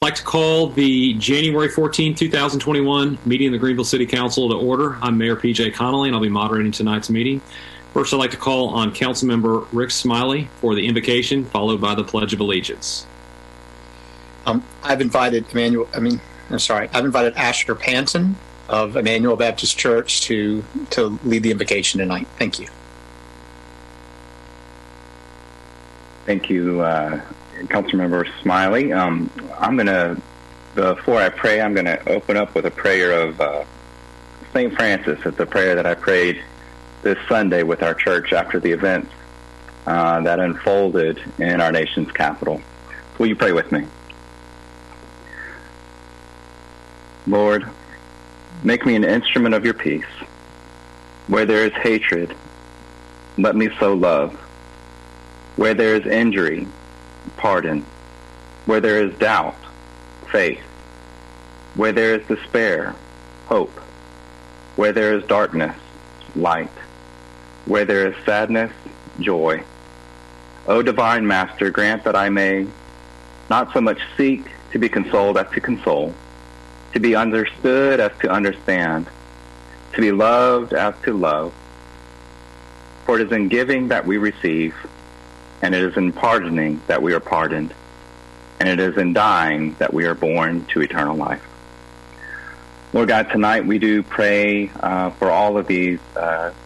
like to call the January 14, 2021 meeting of the Greenville City Council to order. I'm Mayor P.J. Connolly, and I'll be moderating tonight's meeting. First, I'd like to call on Councilmember Rick Smiley for the invocation, followed by the Pledge of Allegiance. I've invited Asher Panton of Emmanuel Baptist Church to lead the invocation tonight. Thank you. Thank you, Councilmember Smiley. Before I pray, I'm going to open up with a prayer of St. Francis. It's a prayer that I prayed this Sunday with our church after the events that unfolded in our nation's capital. Will you pray with me? Lord, make me an instrument of your peace. Where there is hatred, let me sow love. Where there is injury, pardon. Where there is doubt, faith. Where there is despair, hope. Where there is darkness, light. Where there is sadness, joy. O divine Master, grant that I may not so much seek to be consoled as to console, to be understood as to understand, to be loved as to love. For it is in giving that we receive, and it is in pardoning that we are pardoned, and it is in dying that we are born to eternal life. Lord God, tonight we do pray for all of these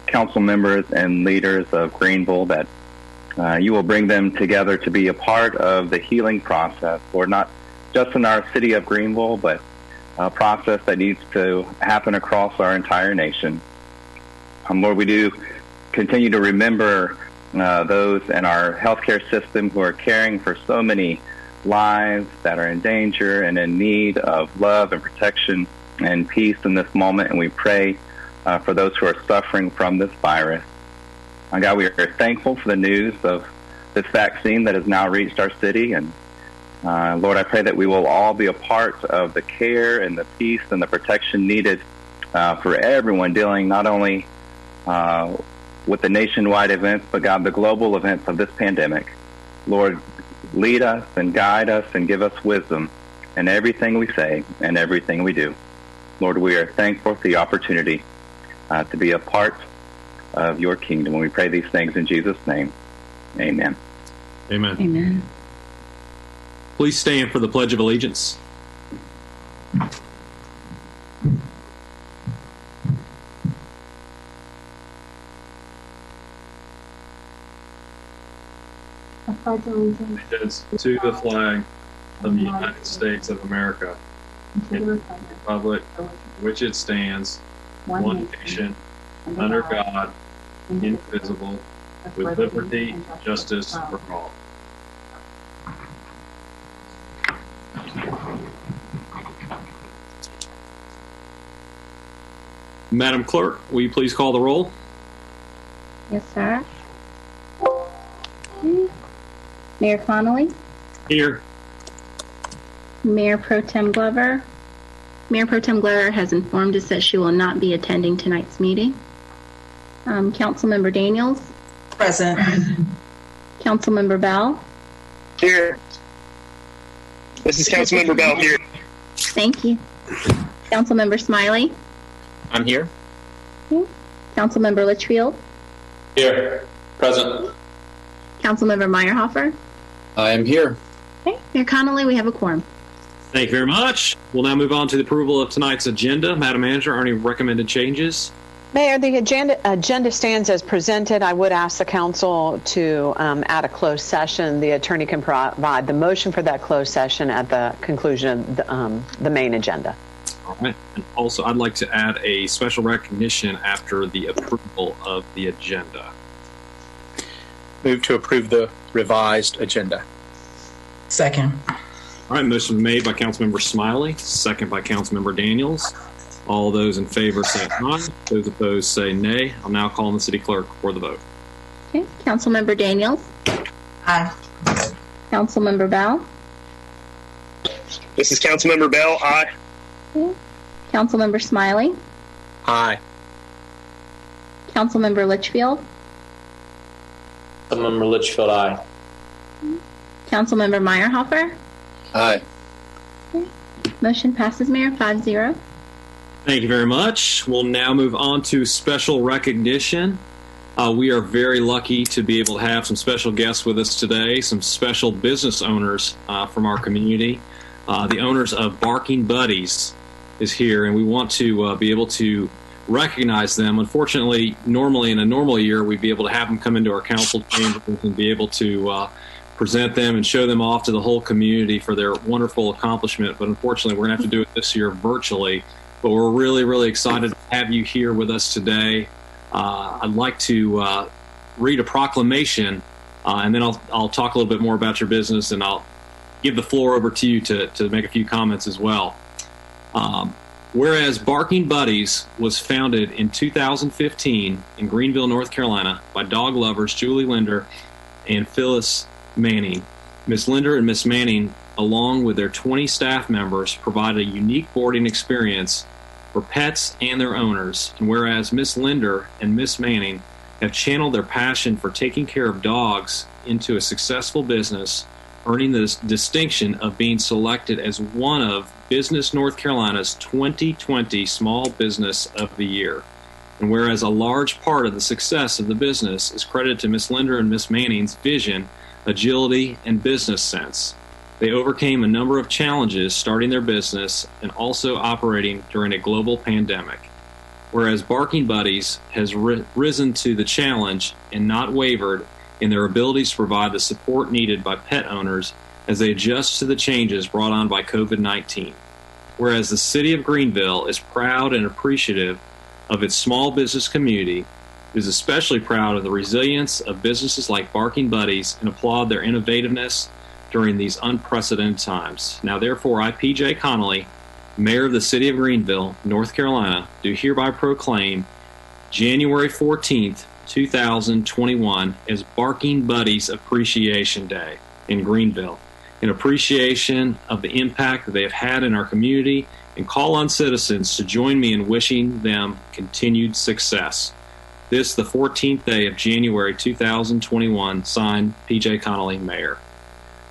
council members and leaders of Greenville, that you will bring them together to be a part of the healing process, Lord, not just in our city of Greenville, but a process that needs to happen across our entire nation. Lord, we do continue to remember those in our healthcare system who are caring for so many lives that are in danger and in need of love and protection and peace in this moment. And we pray for those who are suffering from this virus. God, we are thankful for the news of this vaccine that has now reached our city. And Lord, I pray that we will all be a part of the care and the peace and the protection needed for everyone dealing not only with the nationwide events, but God, the global events of this pandemic. Lord, lead us and guide us and give us wisdom in everything we say and everything we do. Lord, we are thankful for the opportunity to be a part of your kingdom. And we pray these things in Jesus' name. Amen. Amen. Amen. Please stand for the Pledge of Allegiance. I pledge allegiance To the flag of the United States of America, and to the republic for which it stands, one nation, under God, indivisible, with liberty and justice for all. Madam Clerk, will you please call the roll? Yes, sir. Mayor Connolly, Here. Mayor Pro Tem Glover. Mayor Pro Tem Glover has informed us that she will not be attending tonight's meeting. Councilmember Daniels. Present. Councilmember Bell. Here. This is Councilmember Bell here. Thank you. Councilmember Smiley. I'm here. Councilmember Litchfield. Here. Present. Councilmember Meyerhofer. I am here. Okay. Mayor Connolly, we have a quorum. Thank you very much. We'll now move on to the approval of tonight's agenda. Madam Manager, are any recommended changes? Mayor, the agenda stands as presented. I would ask the council to add a closed session. The attorney can provide the motion for that closed session at the conclusion of the main agenda. All right. And also, I'd like to add a special recognition after the approval of the agenda. Move to approve the revised agenda. Second. All right, motion made by Councilmember Smiley, second by Councilmember Daniels. All those in favor say aye. Those opposed say nay. I'll now call on the city clerk for the vote. Okay. Councilmember Daniels. Aye. Councilmember Bell. This is Councilmember Bell. Aye. Okay. Councilmember Smiley. Aye. Councilmember Litchfield. Councilmember Litchfield, aye. Councilmember Meyerhofer. Aye. Motion passes, Mayor, 5-0. Thank you very much. We'll now move on to special recognition. We are very lucky to be able to have some special guests with us today, some special business owners from our community. The owners of Barking Buddies is here, and we want to be able to recognize them. Unfortunately, normally in a normal year, we'd be able to have them come into our council chambers and be able to present them and show them off to the whole community for their wonderful accomplishment. But unfortunately, we're going to have to do it this year virtually. But we're really, really excited to have you here with us today. I'd like to read a proclamation, and then I'll talk a little bit more about your business, and I'll give the floor over to you to make a few comments as well. Whereas Barking Buddies was founded in 2015 in Greenville, North Carolina, by dog lovers Julie Linder and Phyllis Manning. Miss Linder and Miss Manning, along with their 20 staff members, provide a unique boarding experience for pets and their owners. And whereas Miss Linder and Miss Manning have channeled their passion for taking care of dogs into a successful business, earning the distinction of being selected as one of Business North Carolina's 2020 Small Business of the Year. And whereas a large part of the success of the business is credited to Miss Linder and Miss Manning's vision, agility, and business sense. They overcame a number of challenges starting their business and also operating during a global pandemic. Whereas Barking Buddies has risen to the challenge and not wavered in their abilities to provide the support needed by pet owners as they adjust to the changes brought on by COVID-19. Whereas the city of Greenville is proud and appreciative of its small business community, it is especially proud of the resilience of businesses like Barking Buddies and applaud their innovativeness during these unprecedented times. Now, therefore, I, P.J. Connolly, Mayor of the City of Greenville, North Carolina, do hereby proclaim January 14th, 2021 as Barking Buddies Appreciation Day in Greenville, in appreciation of the impact that they have had in our community, and call on citizens to join me in wishing them continued success. This, the 14th day of January 2021, signed P.J. Connolly, Mayor.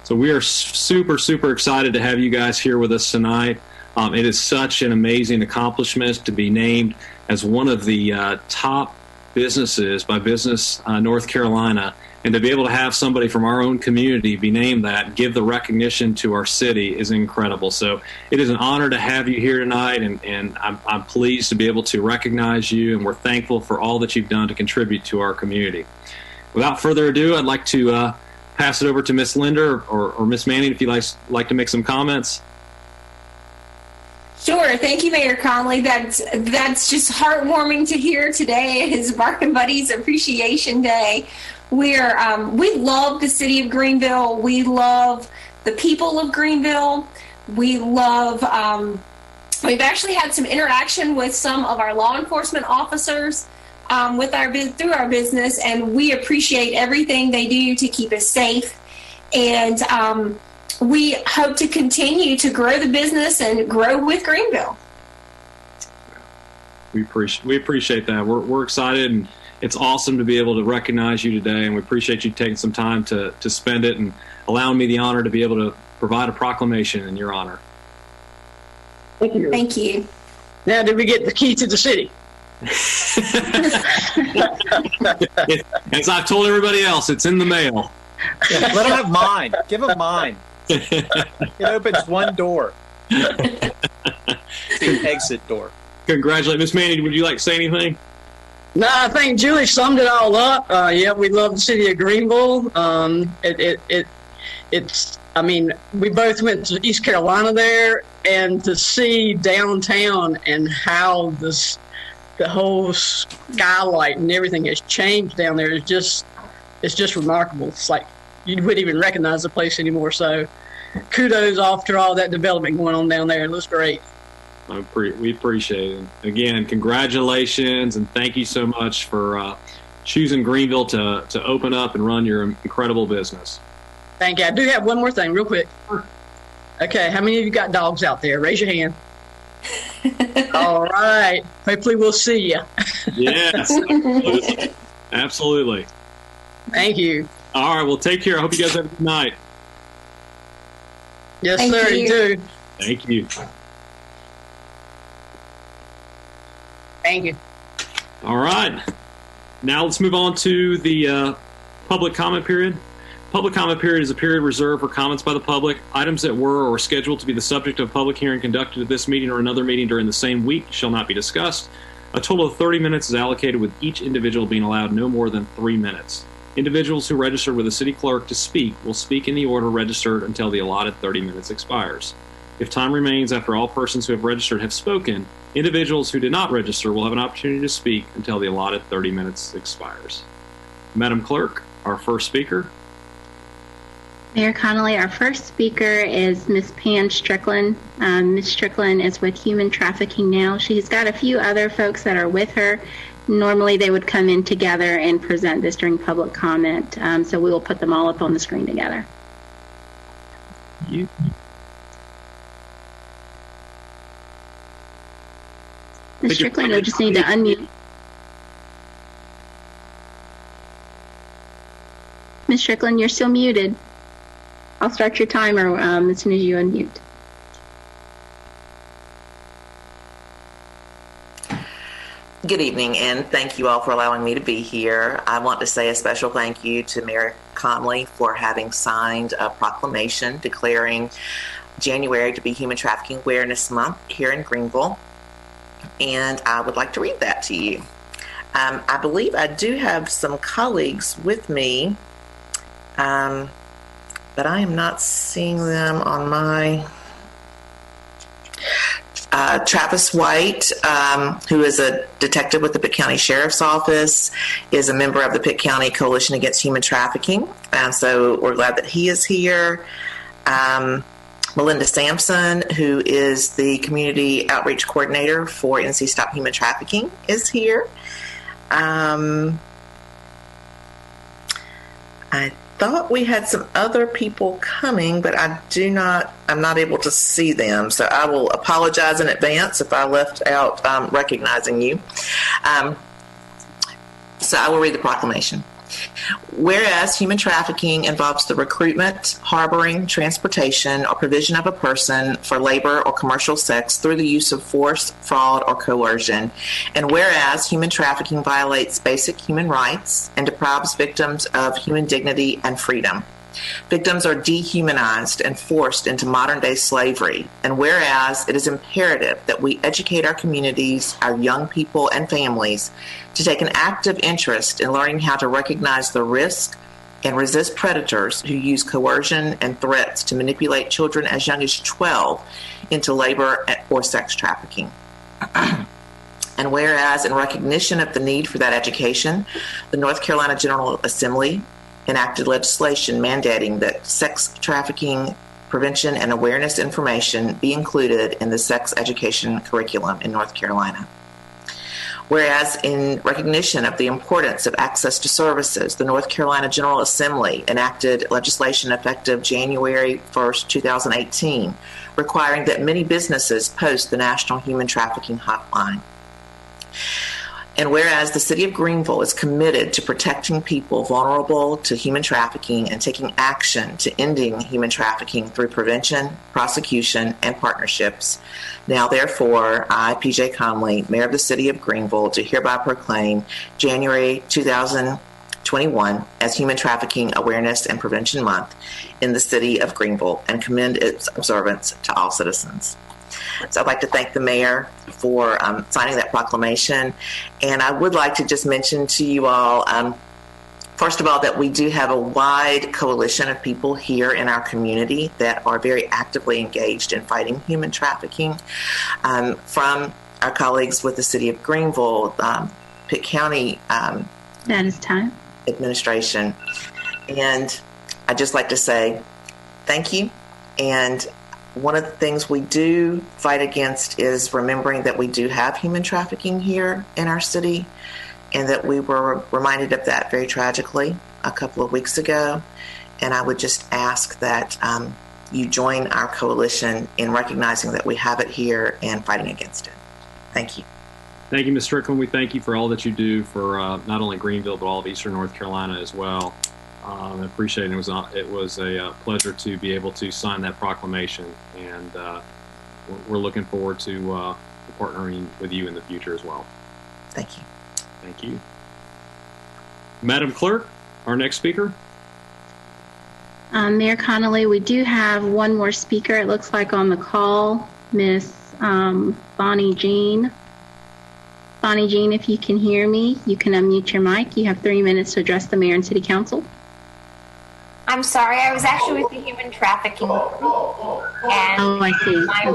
So we are super, super excited to have you guys here with us tonight. It is such an amazing accomplishment to be named as one of the top businesses by Business North Carolina, and to be able to have somebody from our own community be named that, give the recognition to our city, is incredible. So it is an honor to have you here tonight, and I'm pleased to be able to recognize you, and we're thankful for all that you've done to contribute to our community. Without further ado, I'd like to pass it over to Miss Linder or Miss Manning if you'd like to make some comments. Sure. Thank you, Mayor Conley. That's just heartwarming to hear. Today is Barking Buddies Appreciation Day. We love the city of Greenville. We love the people of Greenville. We love. We've actually had some interaction with some of our law enforcement officers through our business, and we appreciate everything they do to keep us safe. And we hope to continue to grow the business and grow with Greenville. We appreciate that. We're excited, and it's awesome to be able to recognize you today, and we appreciate you taking some time to spend it and allowing me the honor to be able to provide a proclamation in your honor. Thank you. Thank you. Now, did we get the key to the city? As I've told everybody else, it's in the mail. Yeah, let them have mine. Give them mine. It opens one door. The exit door. Congratulations. Miss Manning, would you like to say anything? No, I think Julie summed it all up. Yeah, we love the city of Greenville. It's. I mean, we both went to East Carolina there, and to see downtown and how the whole skylight and everything has changed down there is just remarkable. It's like you wouldn't even recognize the place anymore. So, kudos after all that development going on down there. It looks great. We appreciate it. Again, congratulations, and thank you so much for choosing Greenville to open up and run your incredible business. Thank you. I do have one more thing real quick. Okay, how many of you got dogs out there? Raise your hand. All right. Hopefully we'll see you. Yes, absolutely. Thank you. All right, well, take care. I hope you guys have a good night. Yes, Thank sir. you. You too. Thank you. Thank you. All right. Now let's move on to the public comment period. Public comment period is a period reserved for comments by the public. Items that were or are scheduled to be the subject of a public hearing conducted at this meeting or another meeting during the same week shall not be discussed. A total of 30 minutes is allocated, with each individual being allowed no more than 3 minutes. Individuals who registered with the city clerk to speak will speak in the order registered until the allotted 30 minutes expires. If time remains after all persons who have registered have spoken, individuals who did not register will have an opportunity to speak until the allotted 30 minutes expires. Madam Clerk, our first speaker. Mayor Connolly, our first speaker is Ms. Pam Strickland. Ms. Strickland is with Human Trafficking now. She's got a few other folks that are with her. Normally they would come in together and present this during public comment, so we will put them all up on the screen together. Ms. Strickland, we just need to unmute. Ms. Strickland, you're still muted. I'll start your timer as soon as you unmute. Good evening, and thank you all for allowing me to be here. I want to say a special thank you to Mayor Connolly for having signed a proclamation declaring January to be Human Trafficking Awareness Month here in Greenville, and I would like to read that to you. I believe I do have some colleagues with me, but I am not seeing them on my... Travis White, who is a detective with the Pitt County Sheriff's Office, is a member of the Pitt County Coalition Against Human Trafficking, and so we're glad that he is here. Melinda Sampson, who is the Community Outreach Coordinator for NC Stop Human Trafficking, is here. I thought we had some other people coming, but I'm not able to see them. So I will apologize in advance if I left out recognizing you. So I will read the proclamation. Whereas human trafficking involves the recruitment, harboring, transportation, or provision of a person for labor or commercial sex through the use of force, fraud, or coercion, and whereas human trafficking violates basic human rights and deprives victims of human dignity and freedom. Victims are dehumanized and forced into modern-day slavery, and whereas it is imperative that we educate our communities, our young people, and families to take an active interest in learning how to recognize the risk and resist predators who use coercion and threats to manipulate children as young as 12 into labor or sex trafficking. And whereas, in recognition of the need for that education, the North Carolina General Assembly enacted legislation mandating that sex trafficking prevention and awareness information be included in the sex education curriculum in North Carolina. Whereas, in recognition of the importance of access to services, the North Carolina General Assembly enacted legislation effective January 1st, 2018, requiring that many businesses post the National Human Trafficking Hotline. And whereas the City of Greenville is committed to protecting people vulnerable to human trafficking and taking action to ending human trafficking through prevention, prosecution, and partnerships, now therefore, I, PJ Connolly, Mayor of the City of Greenville, do hereby proclaim January 2021 as Human Trafficking Awareness and Prevention Month in the City of Greenville and commend its observance to all citizens. So I'd like to thank the mayor for signing that proclamation. And I would like to just mention to you all, first of all, that we do have a wide coalition of people here in our community that are very actively engaged in fighting human trafficking, from our colleagues with the City of Greenville, Pitt County That is time. Administration. And I'd just like to say thank you. And one of the things we do fight against is remembering that we do have human trafficking here in our city, and that we were reminded of that very tragically a couple of weeks ago. And I would just ask that you join our coalition in recognizing that we have it here and fighting against it. Thank you. Thank you, Ms. Strickland. We thank you for all that you do for not only Greenville, but all of Eastern North Carolina as well. I appreciate it. It was a pleasure to be able to sign that proclamation, and we're looking forward to partnering with you in the future as well. Thank you. Thank you. Madam Clerk, our next speaker. Mayor Connolly, we do have one more speaker, it looks like, on the call, Miss Bonnie Jean. Bonnie Jean, if you can hear me, you can unmute your mic. You have 3 minutes to address the mayor and city council. I'm sorry, I was actually with the human trafficking group. And Oh, I see. my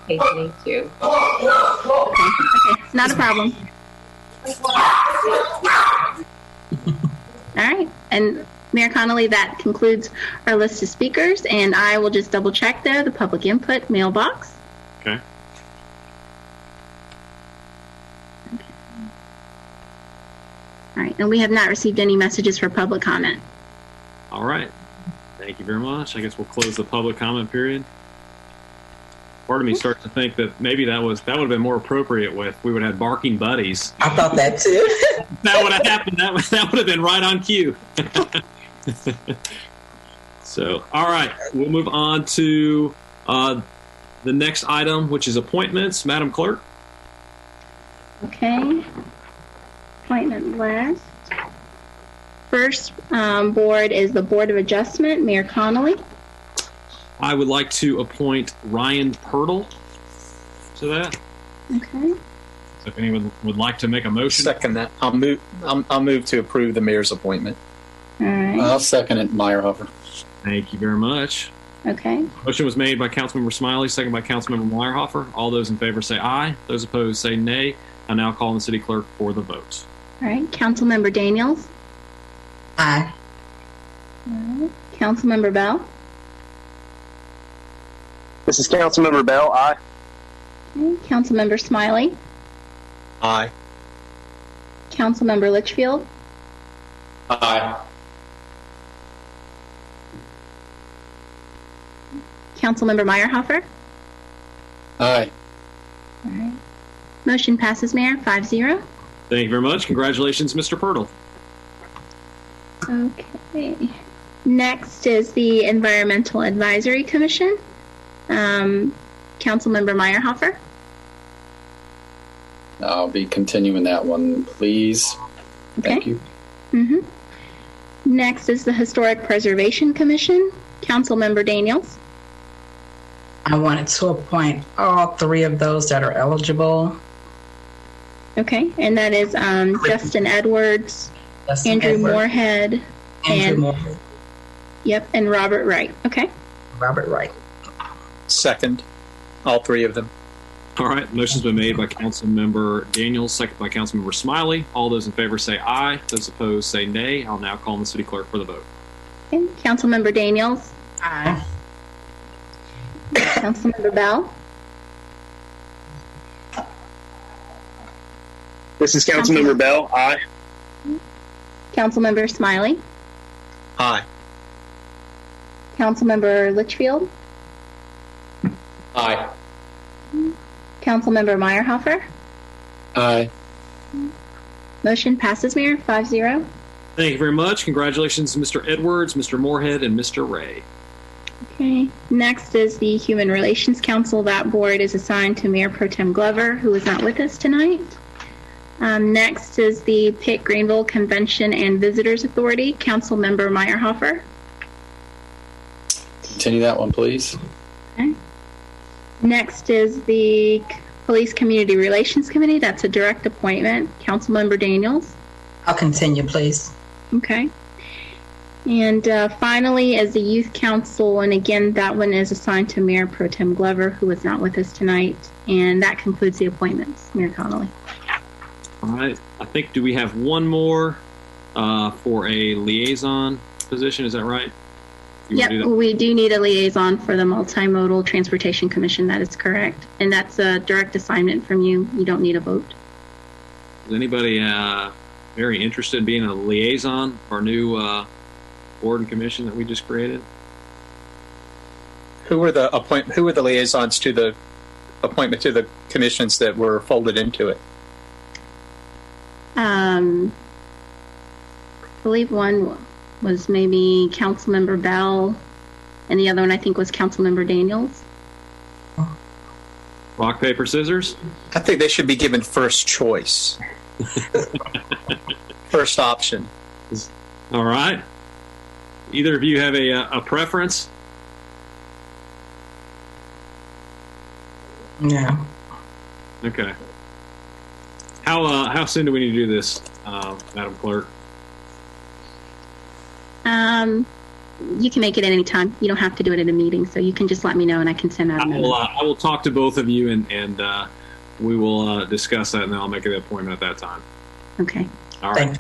Okay. too. Okay, not a problem. All right, and Mayor Connolly, that concludes our list of speakers, and I will just double check though the public input mailbox. Okay. All right, and we have not received any messages for public comment. All right. Thank you very much. I guess we'll close the public comment period. Part of me starts to think that maybe that would have been more appropriate with we would have barking buddies. I thought that too. That would have happened. That would have been right on cue. So, all right, we'll move on to the next item, which is appointments. Madam Clerk. Okay. Appointment list. First board is the Board of Adjustment. Mayor Connolly. I would like to appoint Ryan Pirtle to that. Okay. So if anyone would like to make a motion. Second that. I'll move to approve the mayor's appointment. All right. I'll second it, Meyerhofer. Thank you very much. Okay. Motion was made by Councilmember Smiley, second by Councilmember Meyerhofer. All those in favor say aye. Those opposed say nay. I now call on the city clerk for the vote. All right. Councilmember Daniels. Aye. All right. Councilmember Bell. This is Councilmember Bell. Aye. Okay. Councilmember Smiley. Aye. Councilmember Litchfield. Aye. Councilmember Meyerhofer. Aye. All right. Motion passes, Mayor, 5-0. Thank you very much. Congratulations, Mr. Pirtle. Okay. Next is the Environmental Advisory Commission. Councilmember Meyerhofer. I'll be continuing that one, please. Thank you. Mm-hmm. Next is the Historic Preservation Commission. Councilmember Daniels. I wanted to appoint all three of those that are eligible. Okay, and that is Justin Edwards, Andrew Moorhead, Moorhead. Yep, and Robert Wright. Okay. Robert Wright. Second. All three of them. All right. Motion's been made by Councilmember Daniels, second by Councilmember Smiley. All those in favor say aye. Those opposed say nay. I'll now call on the city clerk for the vote. Okay. Councilmember Daniels. Aye. Councilmember Bell. This is Councilmember Bell. Aye. Councilmember Smiley. Aye. Councilmember Litchfield. Aye. Councilmember Meyerhofer. Aye. Motion passes, Mayor, 5-0. Thank you very much. Congratulations to Mr. Edwards, Mr. Moorhead, and Mr. Ray. Okay. Next is the Human Relations Council. That board is assigned to Mayor Pro Tem Glover, who is not with us tonight. Next is the Pitt Greenville Convention and Visitors Authority. Councilmember Meyerhofer. Continue that one, please. Okay. Next is the Police Community Relations Committee. That's a direct appointment. Councilmember Daniels. I'll continue, please. Okay. And finally is the Youth Council, and again, that one is assigned to Mayor Pro Tem Glover, who is not with us tonight. And that concludes the appointments, Mayor Connolly. All right. I think, do we have one more for a liaison position? Is that right? Yep, we do need a liaison for the Multimodal Transportation Commission. That is correct. And that's a direct assignment from you. You don't need a vote. Is anybody very interested in being a liaison for our new board and commission that we just created? Who were the liaisons to the appointment to the commissions that were folded into it? I believe one was maybe Councilmember Bell, and the other one I think was Councilmember Daniels. Rock, paper, scissors? I think they should be given first choice. First option. All right. Either of you have a preference? No. Okay. How soon do we need to do this, Madam Clerk? You can make it at any time. You don't have to do it at a meeting, so you can just let me know and I can send out a memo. I will talk to both of you and we will discuss that, and then I'll make an appointment at that time. Okay. All right.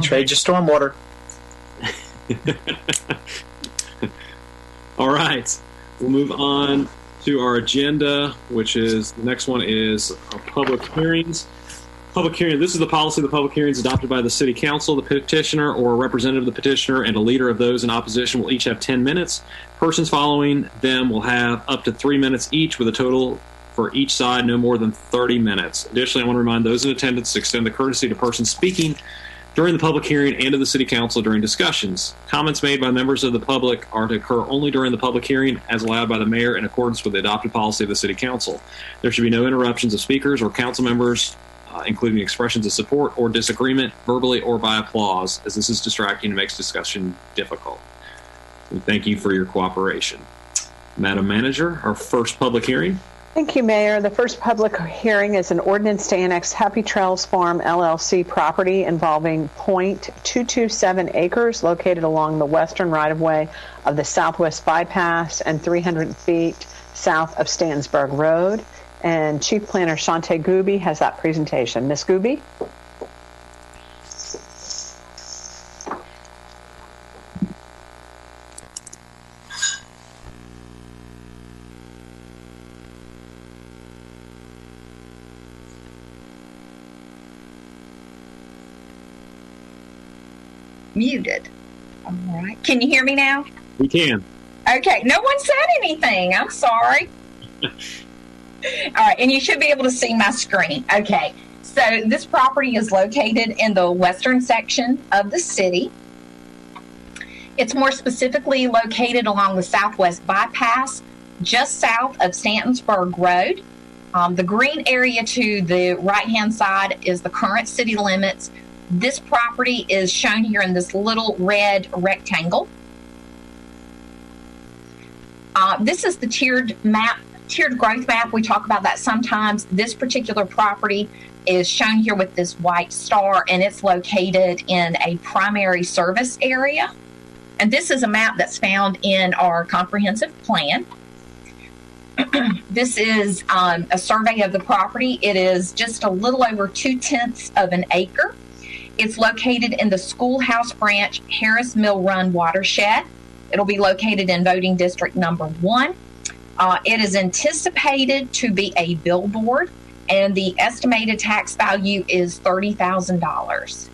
Trade your stormwater. All right. We'll move on to our agenda, which is the next one is public hearings. Public hearing. This is the policy of the public hearings adopted by the City Council. The petitioner or a representative of the petitioner and a leader of those in opposition will each have 10 minutes. Persons following them will have up to 3 minutes each, with a total for each side no more than 30 minutes. Additionally, I want to remind those in attendance to extend the courtesy to persons speaking during the public hearing and to the City Council during discussions. Comments made by members of the public are to occur only during the public hearing as allowed by the mayor in accordance with the adopted policy of the City Council. There should be no interruptions of speakers or council members, including expressions of support or disagreement, verbally or by applause, as this is distracting and makes discussion difficult. We thank you for your cooperation. Madam Manager, our first public hearing. Thank you, Mayor. The first public hearing is an ordinance to annex Happy Trails Farm LLC property involving .227 acres located along the western right-of-way of the Southwest Bypass and 300 feet south of Stansburg Road. And Chief Planner Shante Gooby has that presentation. Ms. Gooby? Muted. All right. Can you hear me now? We can. Okay. No one said anything. I'm sorry. All right. And you should be able to see my screen. Okay. So this property is located in the western section of the city. It's more specifically located along the Southwest Bypass, just south of Stantonsburg Road. The green area to the right-hand side is the current city limits. This property is shown here in this little red rectangle. This is the tiered growth map. We talk about that sometimes. This particular property is shown here with this white star, and it's located in a primary service area. And this is a map that's found in our comprehensive plan. This is a survey of the property. It is just a little over 2/10 of an acre. It's located in the Schoolhouse Branch Harris Mill Run watershed. It'll be located in voting district number 1. It is anticipated to be a billboard, and the estimated tax value is $30,000.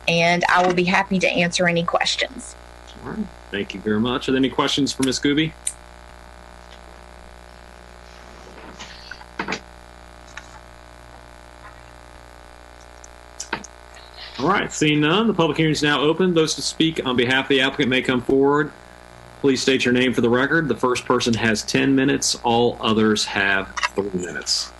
And I will be happy to answer any questions. All right. Thank you very much. Are there any questions for Ms. Gooby? All right, seeing none, the public hearing is now open. Those to speak on behalf of the applicant may come forward. Please state your name for the record. The first person has 10 minutes. All others have 3 minutes.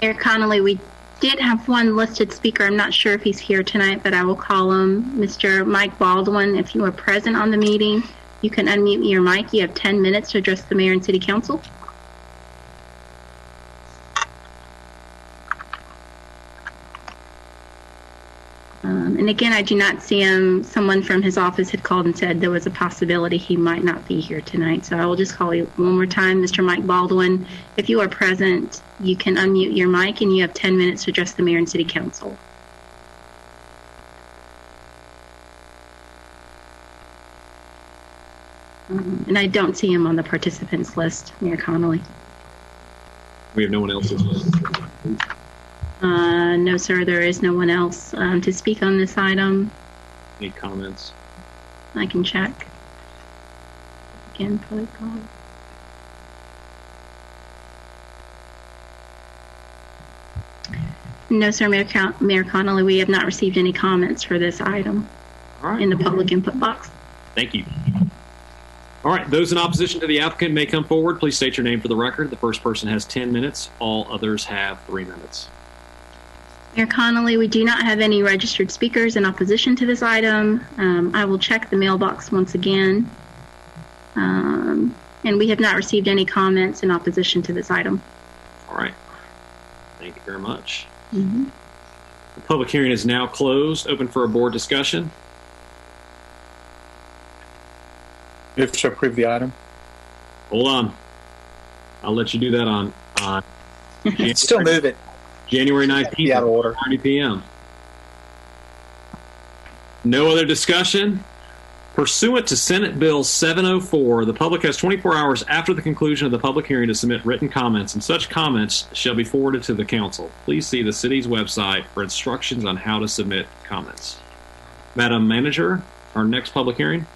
Mayor Connolly, we did have one listed speaker. I'm not sure if he's here tonight, but I will call him. Mr. Mike Baldwin, if you are present on the meeting, you can unmute your mic. You have 10 minutes to address the mayor and city council. And again, I do not see him. Someone from his office had called and said there was a possibility he might not be here tonight. So I will just call you one more time. Mr. Mike Baldwin, if you are present, you can unmute your mic and you have 10 minutes to address the mayor and city council. And I don't see him on the participants list, Mayor Connolly. We have no one else. No, sir, there is no one else to speak on this item. Any comments? I can check. Again, public comment. No, sir, Mayor Connolly, we have not received any comments for this item in the public input box. Thank you. All right, those in opposition to the applicant may come forward. Please state your name for the record. The first person has 10 minutes. All others have 3 minutes. Mayor Connolly, we do not have any registered speakers in opposition to this item. I will check the mailbox once again. And we have not received any comments in opposition to this item. All right. Thank you very much. The public hearing is now closed. Open for a board discussion. Move to approve the item. Hold on. I'll let you do that on Still move it. January 19th. Be out of order. 9 p.m. No other discussion? Pursuant to Senate Bill 704, the public has 24 hours after the conclusion of the public hearing to submit written comments, and such comments shall be forwarded to the council. Please see the city's website for instructions on how to submit comments. Madam Manager, our next public hearing.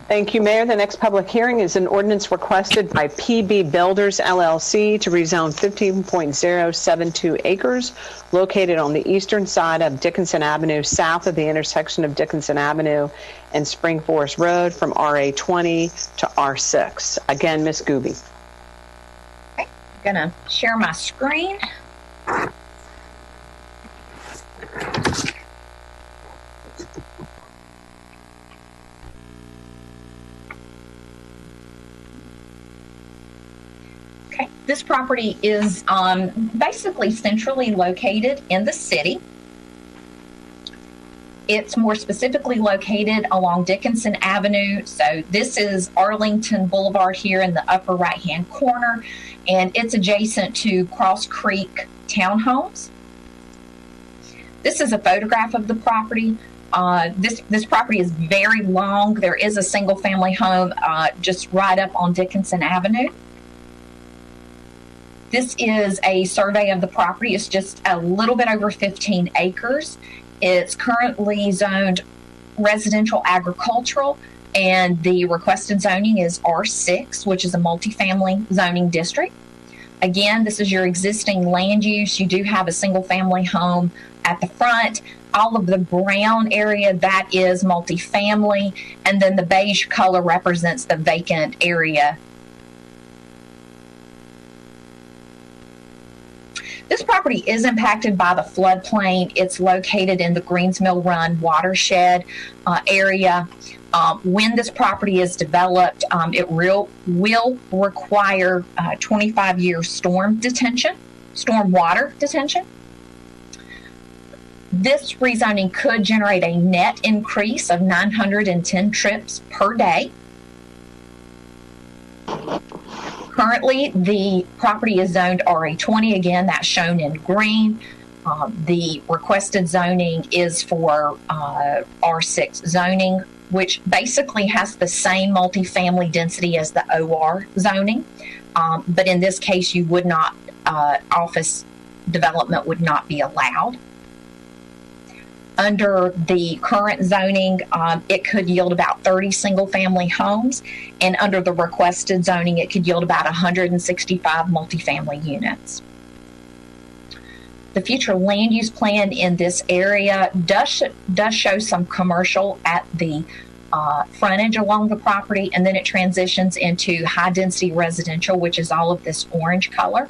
Thank you, Mayor. The next public hearing is an ordinance requested by PB Builders, LLC to rezone 15.072 acres located on the eastern side of Dickinson Avenue, south of the intersection of Dickinson Avenue and Spring Forest Road from RA20 to R6. Again, Ms. Gooby. Okay, I'm going to share my screen. This property is basically centrally located in the city. It's more specifically located along Dickinson Avenue. So this is Arlington Boulevard here in the upper right-hand corner, and it's adjacent to Cross Creek Townhomes. This is a photograph of the property. This property is very long. There is a single-family home just right up on Dickinson Avenue. This is a survey of the property. It's just a little bit over 15 acres. It's currently zoned residential agricultural, and the requested zoning is R6, which is a multifamily zoning district. Again, this is your existing land use. You do have a single family home at the front. All of the brown area, that is multifamily, and then the beige color represents the vacant area. This property is impacted by the floodplain. It's located in the Greensmill Run watershed area. When this property is developed, it will require 25-year storm water detention. This rezoning could generate a net increase of 910 trips per day. Currently, the property is zoned RA20. Again, that's shown in green. The requested zoning is for R6 zoning, which basically has the same multifamily density as the OR zoning. But in this case, you would not, office development would not be allowed. Under the current zoning, it could yield about 30 single-family homes, and under the requested zoning, it could yield about 165 multifamily units. The future land use plan in this area does show some commercial at the frontage along the property, and then it transitions into high-density residential, which is all of this orange color.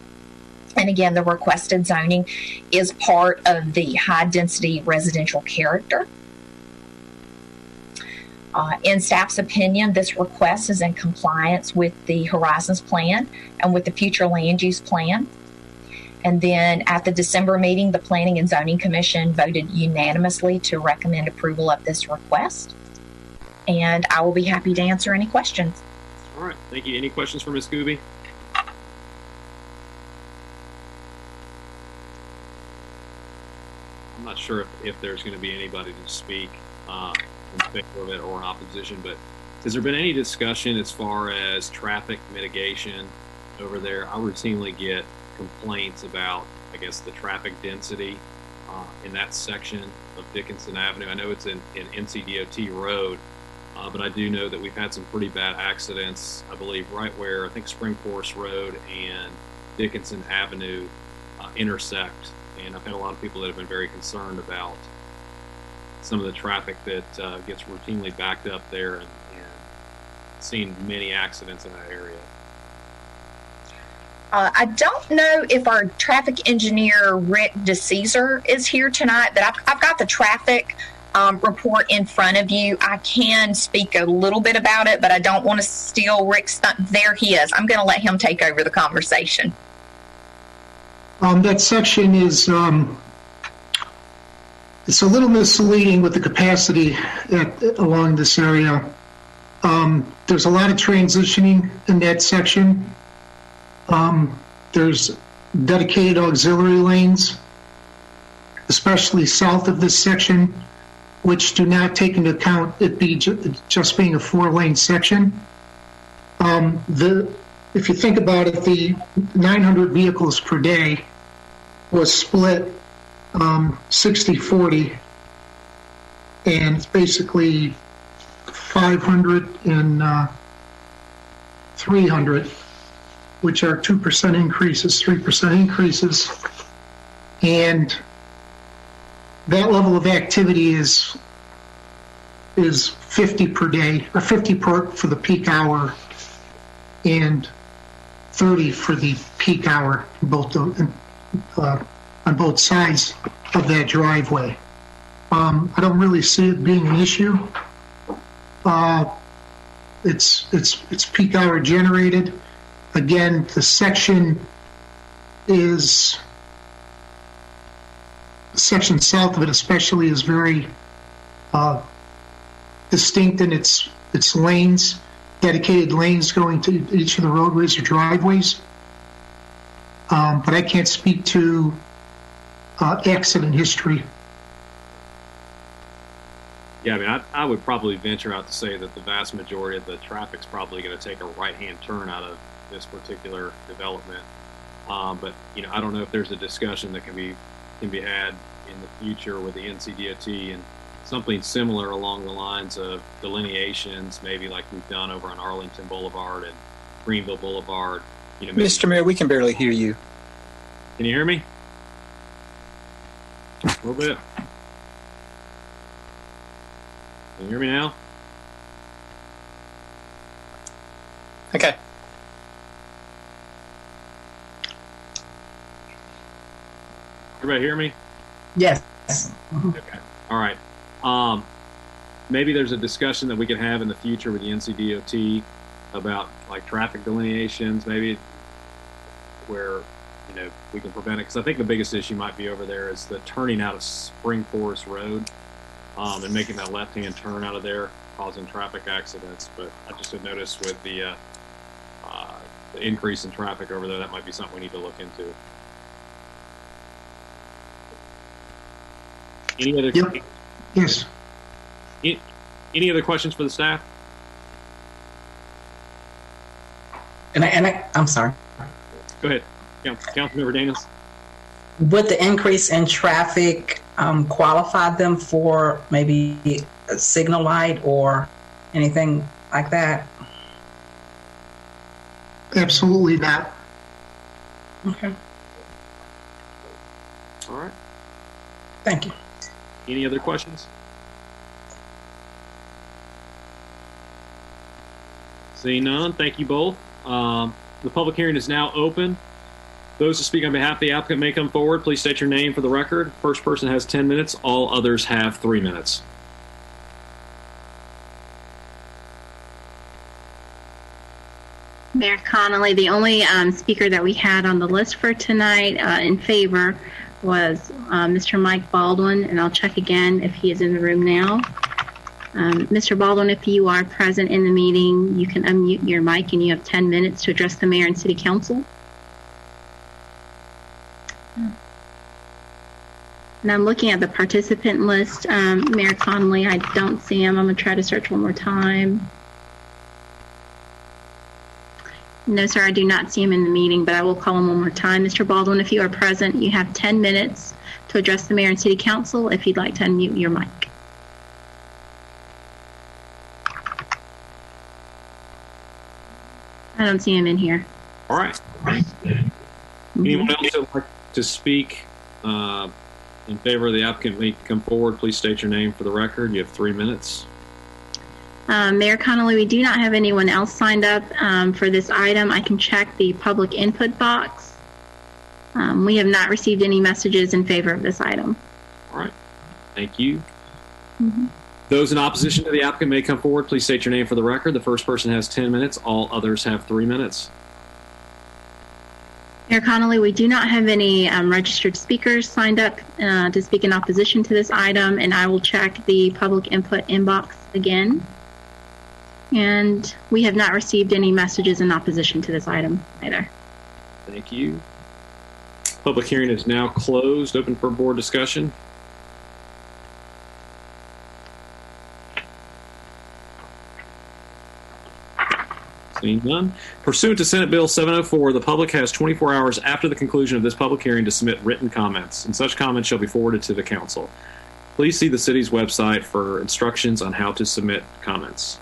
And again, the requested zoning is part of the high-density residential character. In staff's opinion, this request is in compliance with the Horizons Plan and with the future land use plan. And then at the December meeting, the Planning and Zoning Commission voted unanimously to recommend approval of this request. And I will be happy to answer any questions. All right, thank you. Any questions for Ms. Gooby? I'm not sure if there's going to be anybody to speak in favor of it or in opposition, but has there been any discussion as far as traffic mitigation over there? I routinely get complaints about, I guess, the traffic density in that section of Dickinson Avenue. I know it's in NCDOT Road, but I do know that we've had some pretty bad accidents, I believe, right where I think Spring Forest Road and Dickinson Avenue intersect. And I've had a lot of people that have been very concerned about some of the traffic that gets routinely backed up there, and seen many accidents in that area. I don't know if our traffic engineer, Rick DeCesar, is here tonight, but I've got the traffic report in front of you. I can speak a little bit about it, but I don't want to steal Rick's There he is. I'm going to let him take over the conversation. That section is, it's a little misleading with the capacity along this area. There's a lot of transitioning in that section. There's dedicated auxiliary lanes, especially south of this section, which do not take into account it just being a 4-lane section. If you think about it, the 900 vehicles per day was split 60-40, and it's basically 500 and 300, which are 2% increases, 3% increases, and that level of activity is 50 per day, or 50 for the peak hour, and 30 for the peak hour, on both sides of that driveway. I don't really see it being an issue. It's peak hour generated. Again, the section south of it especially is very distinct in its lanes, dedicated lanes going to each of the roadways or driveways. But I can't speak to accident history. Yeah, I mean, I would probably venture out to say that the vast majority of the traffic's probably going to take a right-hand turn out of this particular development. But I don't know if there's a discussion that can be had in the future with the NCDOT and something similar along the lines of delineations, maybe like we've done over on Arlington Boulevard and Greenville Boulevard. Mr. Mayor, we can barely hear you. Can you hear me? A little bit. Can you hear me now? Okay. Everybody hear me? Yes. Okay. All right. Maybe there's a discussion that we can have in the future with the NCDOT about like traffic delineations, maybe where we can prevent it. Because I think the biggest issue might be over there is the turning out of Spring Forest Road and making that left-hand turn out of there, causing traffic accidents. But I just had noticed with the increase in traffic over there, that might be something we need to look into. Any other? Yep. Yes. Any other questions for the staff? I'm sorry. Go ahead, Councilmember Daniels. Would the increase in traffic qualify them for maybe a signal light or anything like that? Absolutely not. Okay. All right. Thank you. Any other questions? Seeing none, thank you both. The public hearing is now open. Those who speak on behalf of the applicant may come forward. Please state your name for the record. First person has 10 minutes. All others have 3 minutes. Mayor Connolly, the only speaker that we had on the list for tonight in favor was Mr. Mike Baldwin, and I'll check again if he is in the room now. Mr. Baldwin, if you are present in the meeting, you can unmute your mic and you have 10 minutes to address the mayor and city council. And I'm looking at the participant list. Mayor Connolly, I don't see him. I'm going to try to search one more time. No, sir, I do not see him in the meeting, but I will call him one more time. Mr. Baldwin, if you are present, you have 10 minutes to address the mayor and city council if you'd like to unmute your mic. I don't see him in here. All right. Anyone else that would like to speak in favor of the applicant may come forward. Please state your name for the record. You have 3 minutes. Mayor Connolly, we do not have anyone else signed up for this item. I can check the public input box. We have not received any messages in favor of this item. All right. Thank you. Those in opposition to the applicant may come forward. Please state your name for the record. The first person has 10 minutes. All others have 3 minutes. Mayor Connolly, we do not have any registered speakers signed up to speak in opposition to this item, and I will check the public input inbox again. And we have not received any messages in opposition to this item either. Thank you. Public hearing is now closed. Open for board discussion. Seeing none. Pursuant to Senate Bill 704, the public has 24 hours after the conclusion of this public hearing to submit written comments, and such comments shall be forwarded to the council. Please see the city's website for instructions on how to submit comments.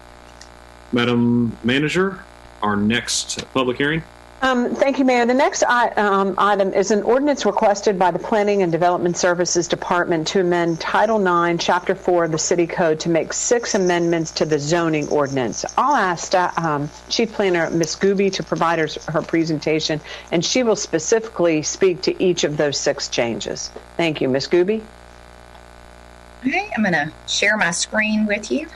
Madam Manager, our next public hearing. Thank you, Mayor. The next item is an ordinance requested by the Planning and Development Services Department to amend Title IX, Chapter 4 of the City Code to make 6 amendments to the zoning ordinance. I'll ask Chief Planner Ms. Gooby to provide her presentation, and she will specifically speak to each of those 6 changes. Thank you, Ms. Gooby. Okay, I'm going to share my screen with you.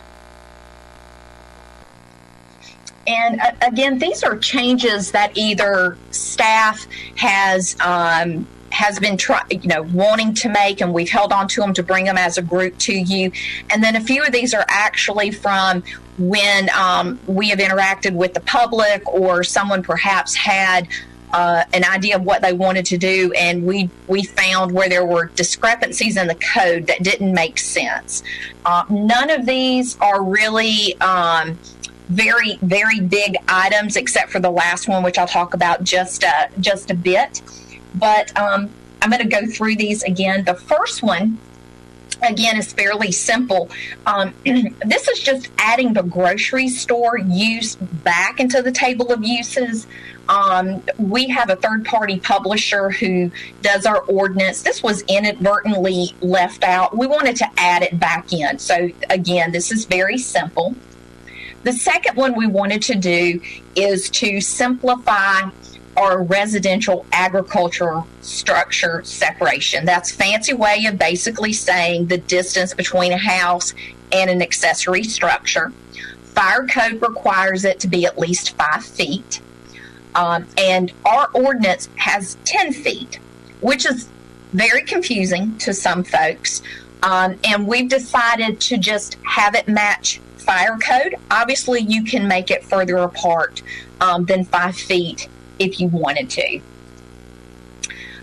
And again, these are changes that either staff has been wanting to make, and we've held on to them to bring them as a group to you. And then a few of these are actually from when we have interacted with the public, or someone perhaps had an idea of what they wanted to do, and we found where there were discrepancies in the code that didn't make sense. None of these are really very, very big items, except for the last one, which I'll talk about just a bit. But I'm going to go through these again. The first one, again, is fairly simple. This is just adding the grocery store use back into the table of uses. We have a third-party publisher who does our ordinance. This was inadvertently left out. We wanted to add it back in. So, again, this is very simple. The second one we wanted to do is to simplify our residential agriculture structure separation. That's a fancy way of basically saying the distance between a house and an accessory structure. Fire code requires it to be at least 5 feet. And our ordinance has 10 feet, which is very confusing to some folks. And we've decided to just have it match fire code. Obviously, you can make it further apart than 5 feet if you wanted to.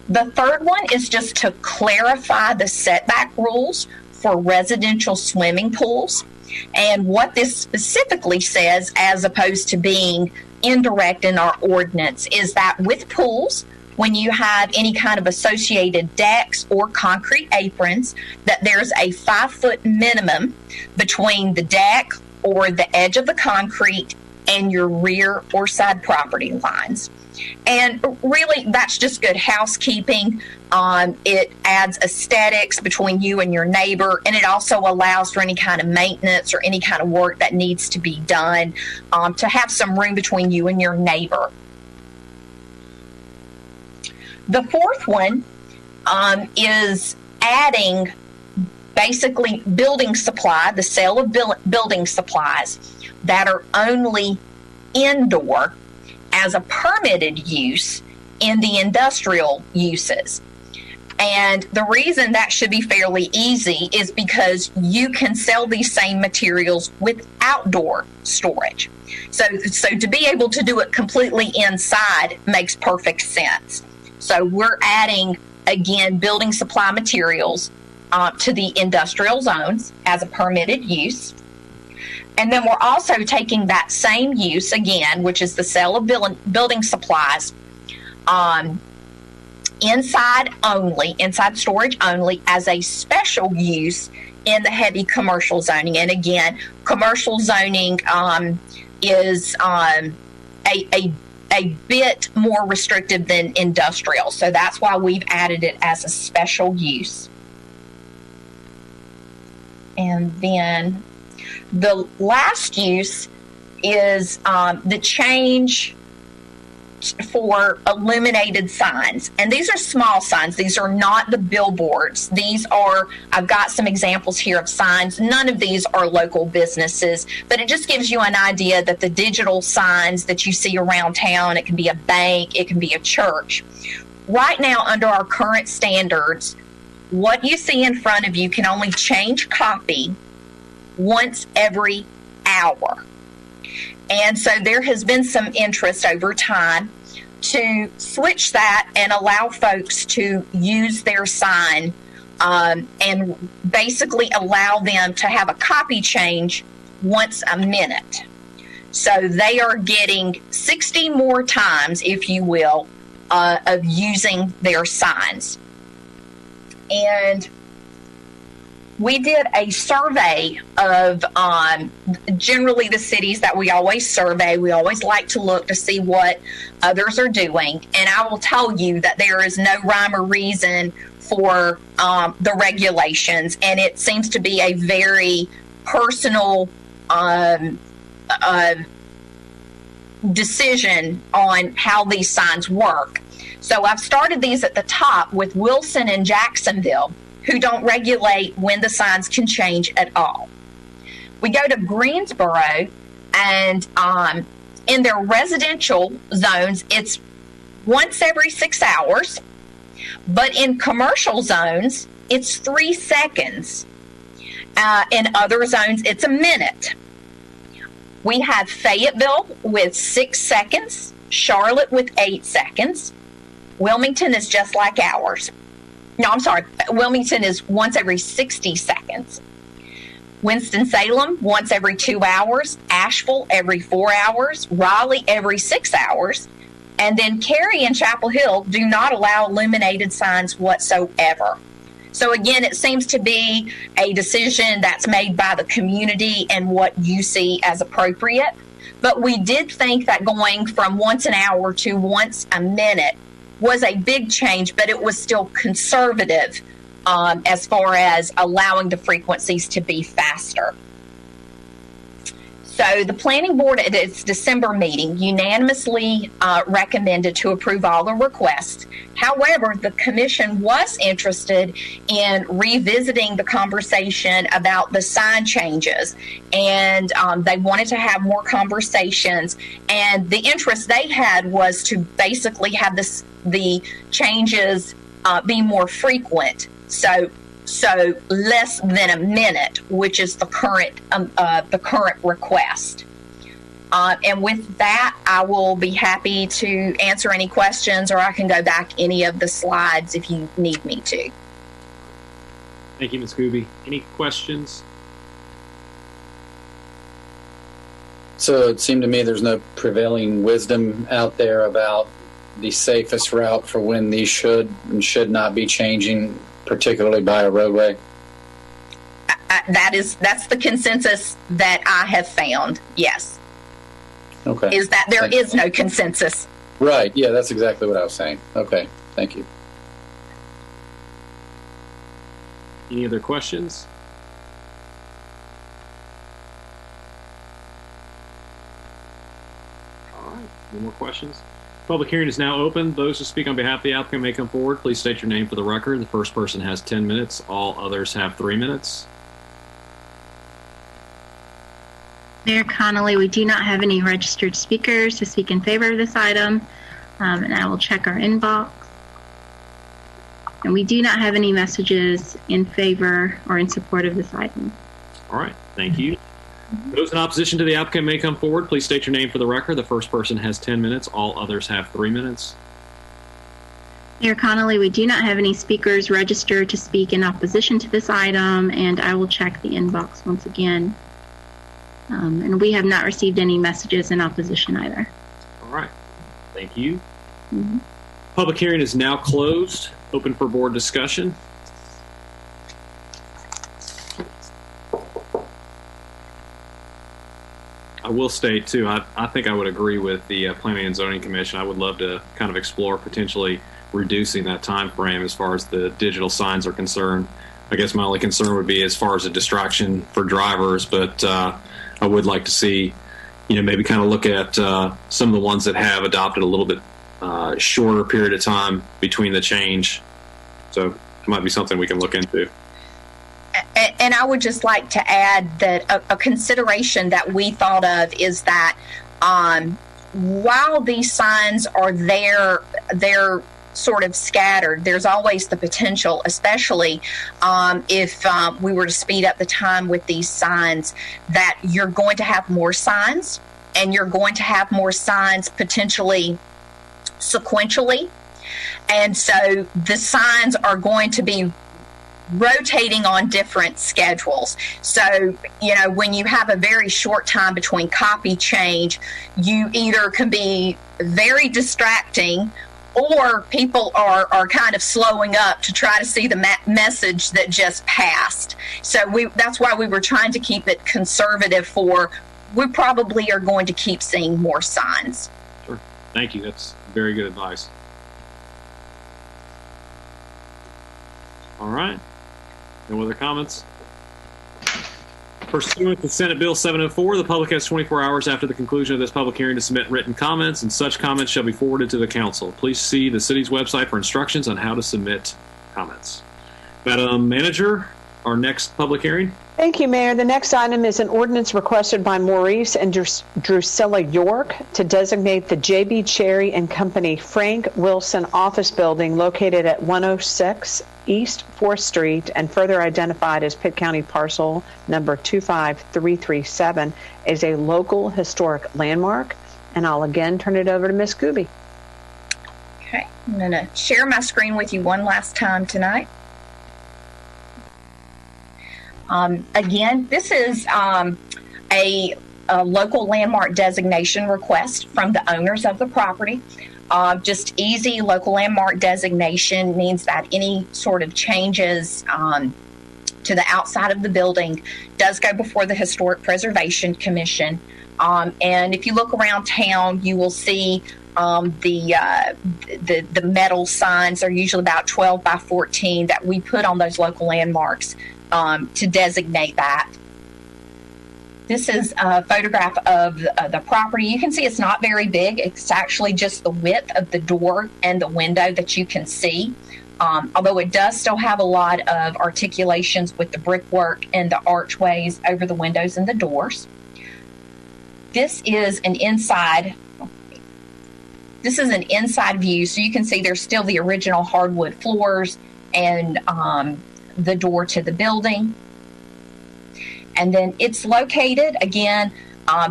The third one is just to clarify the setback rules for residential swimming pools. And what this specifically says, as opposed to being indirect in our ordinance, is that with pools, when you have any kind of associated decks or concrete aprons, that there's a 5-foot minimum between the deck or the edge of the concrete and your rear or side property lines. And really, that's just good housekeeping. It adds aesthetics between you and your neighbor, and it also allows for any kind of maintenance or any kind of work that needs to be done to have some room between you and your neighbor. The fourth one is adding basically building supply, the sale of building supplies that are only indoor as a permitted use in the industrial uses. And the reason that should be fairly easy is because you can sell these same materials with outdoor storage. So to be able to do it completely inside makes perfect sense. So we're adding, again, building supply materials to the industrial zones as a permitted use. And then we're also taking that same use, again, which is the sale of building supplies, inside storage only, as a special use in the heavy commercial zoning. And again, commercial zoning is a bit more restrictive than industrial. So that's why we've added it as a special use. And then the last use is the change for illuminated signs. And these are small signs. These are not the billboards. These are, I've got some examples here of signs. None of these are local businesses, but it just gives you an idea that the digital signs that you see around town, it can be a bank, it can be a church. Right now, under our current standards, what you see in front of you can only change copy once every hour. And so there has been some interest over time to switch that and allow folks to use their sign and basically allow them to have a copy change once a minute. So they are getting 60 more times, if you will, of using their signs. And we did a survey of generally the cities that we always survey. We always like to look to see what others are doing. And I will tell you that there is no rhyme or reason for the regulations. And it seems to be a very personal decision on how these signs work. So I've started these at the top with Wilson and Jacksonville, who don't regulate when the signs can change at all. We go to Greensboro, and in their residential zones, it's once every 6 hours, but in commercial zones, it's 3 seconds. In other zones, it's a minute. We have Fayetteville with 6 seconds, Charlotte with 8 seconds. Wilmington is just like ours. No, I'm sorry. Wilmington is once every 60 seconds. Winston-Salem, once every 2 hours. Asheville, every 4 hours. Raleigh, every 6 hours. And then Cary and Chapel Hill do not allow illuminated signs whatsoever. So again, it seems to be a decision that's made by the community and what you see as appropriate. But we did think that going from once an hour to once a minute was a big change, but it was still conservative as far as allowing the frequencies to be faster. So the planning board at its December meeting unanimously recommended to approve all the requests. However, the commission was interested in revisiting the conversation about the sign changes, and they wanted to have more conversations. And the interest they had was to basically have the changes be more frequent. So less than a minute, which is the current request. And with that, I will be happy to answer any questions, or I can go back any of the slides if you need me to. Thank you, Ms. Gooby. Any questions? So it seemed to me there's no prevailing wisdom out there about the safest route for when these should and should not be changing, particularly by a roadway. That's the consensus that I have found. Yes. Okay. Is that there is no consensus. Right. Yeah, that's exactly what I was saying. Okay. Thank you. Any other questions? All right. No more questions? Public hearing is now open. Those who speak on behalf of the applicant may come forward. Please state your name for the record. The first person has 10 minutes. All others have 3 minutes. Mayor Connolly, we do not have any registered speakers to speak in favor of this item, and I will check our inbox. And we do not have any messages in favor or in support of this item. All right. Thank you. Those in opposition to the applicant may come forward. Please state your name for the record. The first person has 10 minutes. All others have 3 minutes. Mayor Connolly, we do not have any speakers registered to speak in opposition to this item, and I will check the inbox once again. And we have not received any messages in opposition either. All right. Thank you. Public hearing is now closed. Open for board discussion. I will state, too, I think I would agree with the Planning and Zoning Commission. I would love to kind of explore potentially reducing that time frame as far as the digital signs are concerned. I guess my only concern would be as far as a distraction for drivers, but I would like to see, maybe kind of look at some of the ones that have adopted a little bit shorter period of time between the change. So it might be something we can look into. And I would just like to add that a consideration that we thought of is that while these signs are there, they're sort of scattered. There's always the potential, especially if we were to speed up the time with these signs, that you're going to have more signs, and you're going to have more signs potentially sequentially. And so the signs are going to be rotating on different schedules. So, when you have a very short time between copy change, you either can be very distracting, or people are kind of slowing up to try to see the message that just passed. So that's why we were trying to keep it conservative we probably are going to keep seeing more signs. Sure. Thank you. That's very good advice. All right. No other comments? Pursuant to Senate Bill 704, the public has 24 hours after the conclusion of this public hearing to submit written comments, and such comments shall be forwarded to the council. Please see the city's website for instructions on how to submit comments. Madam Manager, our next public hearing. Thank you, Mayor. The next item is an ordinance requested by Maurice and Drusilla York to designate the J.B. Cherry and Company Frank Wilson office building located at 106 East 4th Street and further identified as Pitt County parcel number 25337 as a local historic landmark. And I'll again turn it over to Ms. Gooby. Okay, I'm going to share my screen with you one last time tonight. Again, this is a local landmark designation request from the owners of the property. Just easy local landmark designation means that any sort of changes to the outside of the building does go before the Historic Preservation Commission. And if you look around town, you will see the metal signs are usually about 12 by 14 that we put on those local landmarks to designate that. This is a photograph of the property. You can see it's not very big. It's actually just the width of the door and the window that you can see. Although it does still have a lot of articulations with the brickwork and the archways over the windows and the doors. This is an inside view, so you can see there's still the original hardwood floors and the door to the building. And then it's located, again,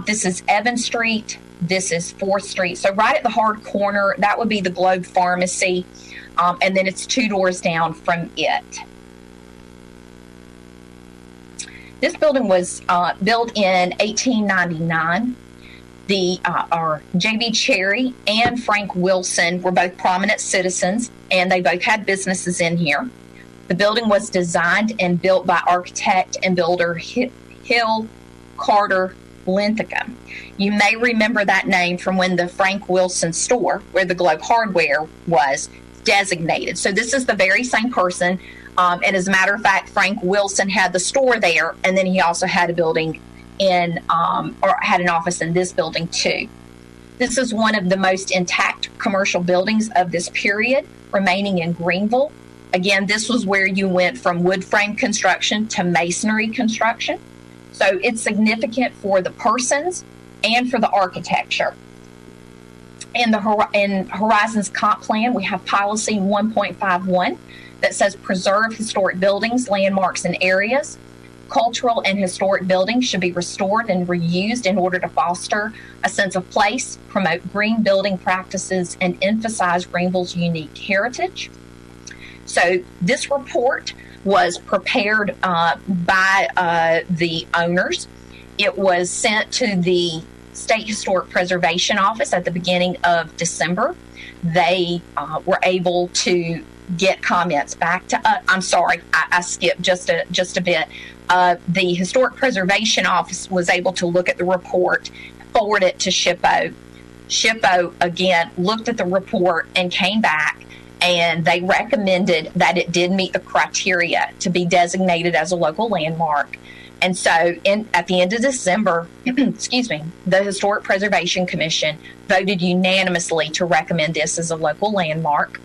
this is Evans Street, this is 4th Street. So right at the hard corner, that would be the Globe Pharmacy, and then it's 2 doors down from it. This building was built in 1899. Our J.B. Cherry and Frank Wilson were both prominent citizens, and they both had businesses in here. The building was designed and built by architect and builder Hill Carter Linthicum. You may remember that name from when the Frank Wilson store, where the Globe Hardware was, designated. So this is the very same person. And as a matter of fact, Frank Wilson had the store there, and then he also had a building or had an office in this building too. This is one of the most intact commercial buildings of this period, remaining in Greenville. Again, this was where you went from wood frame construction to masonry construction. So it's significant for the persons and for the architecture. In Horizons Comp Plan, we have policy 1.51 that says preserve historic buildings, landmarks, and areas. Cultural and historic buildings should be restored and reused in order to foster a sense of place, promote green building practices, and emphasize Greenville's unique heritage. So this report was prepared by the owners. It was sent to the State Historic Preservation Office at the beginning of December. They were able to get comments back to us. I'm sorry, I skipped just a bit. The Historic Preservation Office was able to look at the report, forward it to SHPO. SHPO, again, looked at the report and came back and they recommended that it did meet the criteria to be designated as a local landmark. And so at the end of December, excuse me, the Historic Preservation Commission voted unanimously to recommend this as a local landmark.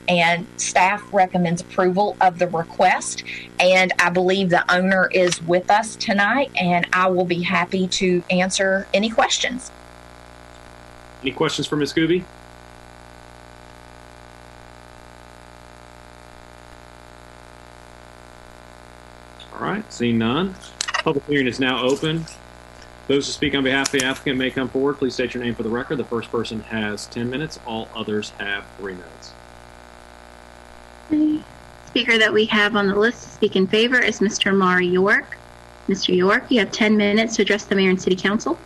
And staff recommends approval of the request. And I believe the owner is with us tonight, and I will be happy to answer any questions. Any questions for Ms. Gooby? All right, seeing none. Public hearing is now open. Those who speak on behalf of the applicant may come forward. Please state your name for the record. The first person has 10 minutes. All others have 3 minutes. The speaker that we have on the list to speak in favor is Mr. Maury York. Mr. York, you have 10 minutes to address the mayor and city council.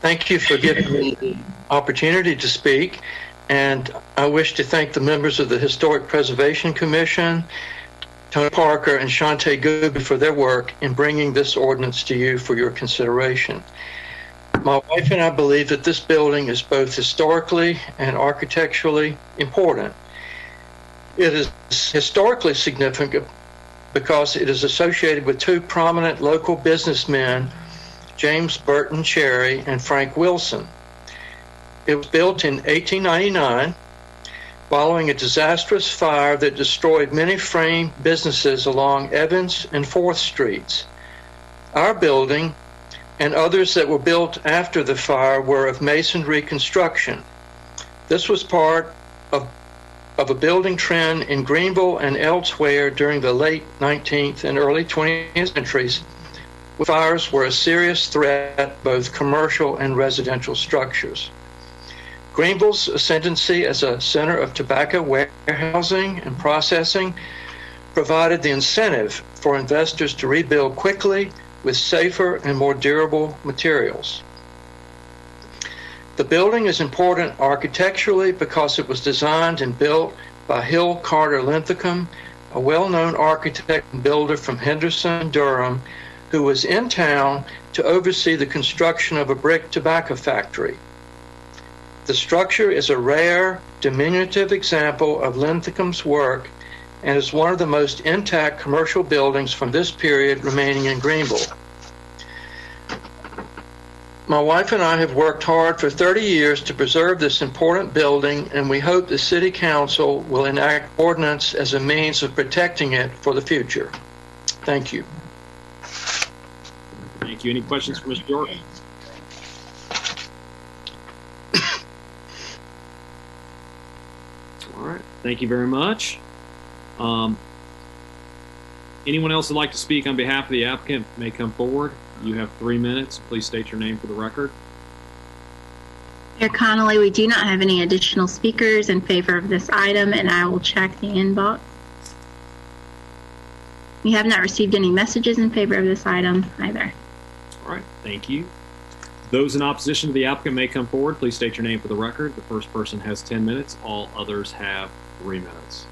Thank you for giving me the opportunity to speak. And I wish to thank the members of the Historic Preservation Commission, Tony Parker and Shante Gooby for their work in bringing this ordinance to you for your consideration. My wife and I believe that this building is both historically and architecturally important. It is historically significant because it is associated with 2 prominent local businessmen, James Burton Cherry and Frank Wilson. It was built in 1899 following a disastrous fire that destroyed many frame businesses along Evans and 4th Streets. Our building and others that were built after the fire were of masonry construction. This was part of a building trend in Greenville and elsewhere during the late 19th and early 20th centuries. Fires were a serious threat, both commercial and residential structures. Greenville's ascendancy as a center of tobacco warehousing and processing provided the incentive for investors to rebuild quickly with safer and more durable materials. The building is important architecturally because it was designed and built by Hill Carter Linthicum, a well-known architect and builder from Henderson, Durham, who was in town to oversee the construction of a brick tobacco factory. The structure is a rare, diminutive example of Linthicum's work and is one of the most intact commercial buildings from this period remaining in Greenville. My wife and I have worked hard for 30 years to preserve this important building, and we hope the City Council will enact ordinance as a means of protecting it for the future. Thank you. Thank you. Any questions for Mr. York? All right. Thank you very much. Anyone else would like to speak on behalf of the applicant may come forward. You have 3 minutes. Please state your name for the record. Mayor Connolly, we do not have any additional speakers in favor of this item, and I will check the inbox. We have not received any messages in favor of this item either. All right. Thank you. Those in opposition to the applicant may come forward. Please state your name for the record. The first person has 10 minutes. All others have 3 minutes.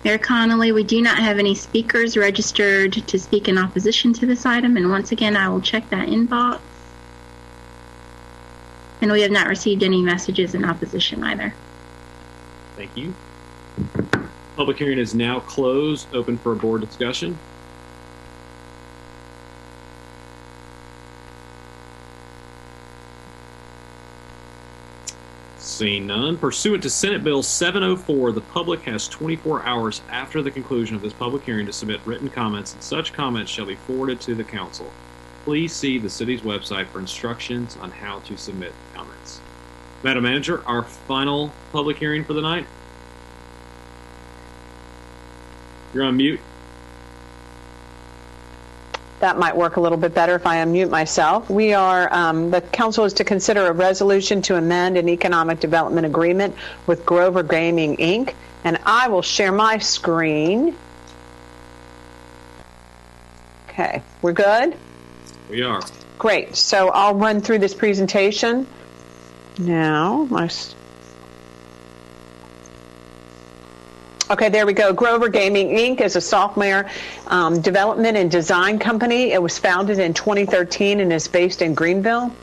Mayor Connolly, we do not have any speakers registered to speak in opposition to this item, and once again, I will check that inbox. And we have not received any messages in opposition either. Thank you. Public hearing is now closed, open for a board discussion. Seeing none, pursuant to Senate Bill 704, the public has 24 hours after the conclusion of this public hearing to submit written comments, and such comments shall be forwarded to the council. Please see the city's website for instructions on how to submit comments. Madam Manager, our final public hearing for the night. You're on mute. That might work a little bit better if I unmute myself. We are, the council is to consider a resolution to amend an economic development agreement with Grover Gaming, Inc. And I will share my screen. Okay, we're good? We are. Great, so I'll run through this presentation. Now, okay, there we go. Grover Gaming, Inc. is a software development and design company. It was founded in 2013 and is based in Greenville.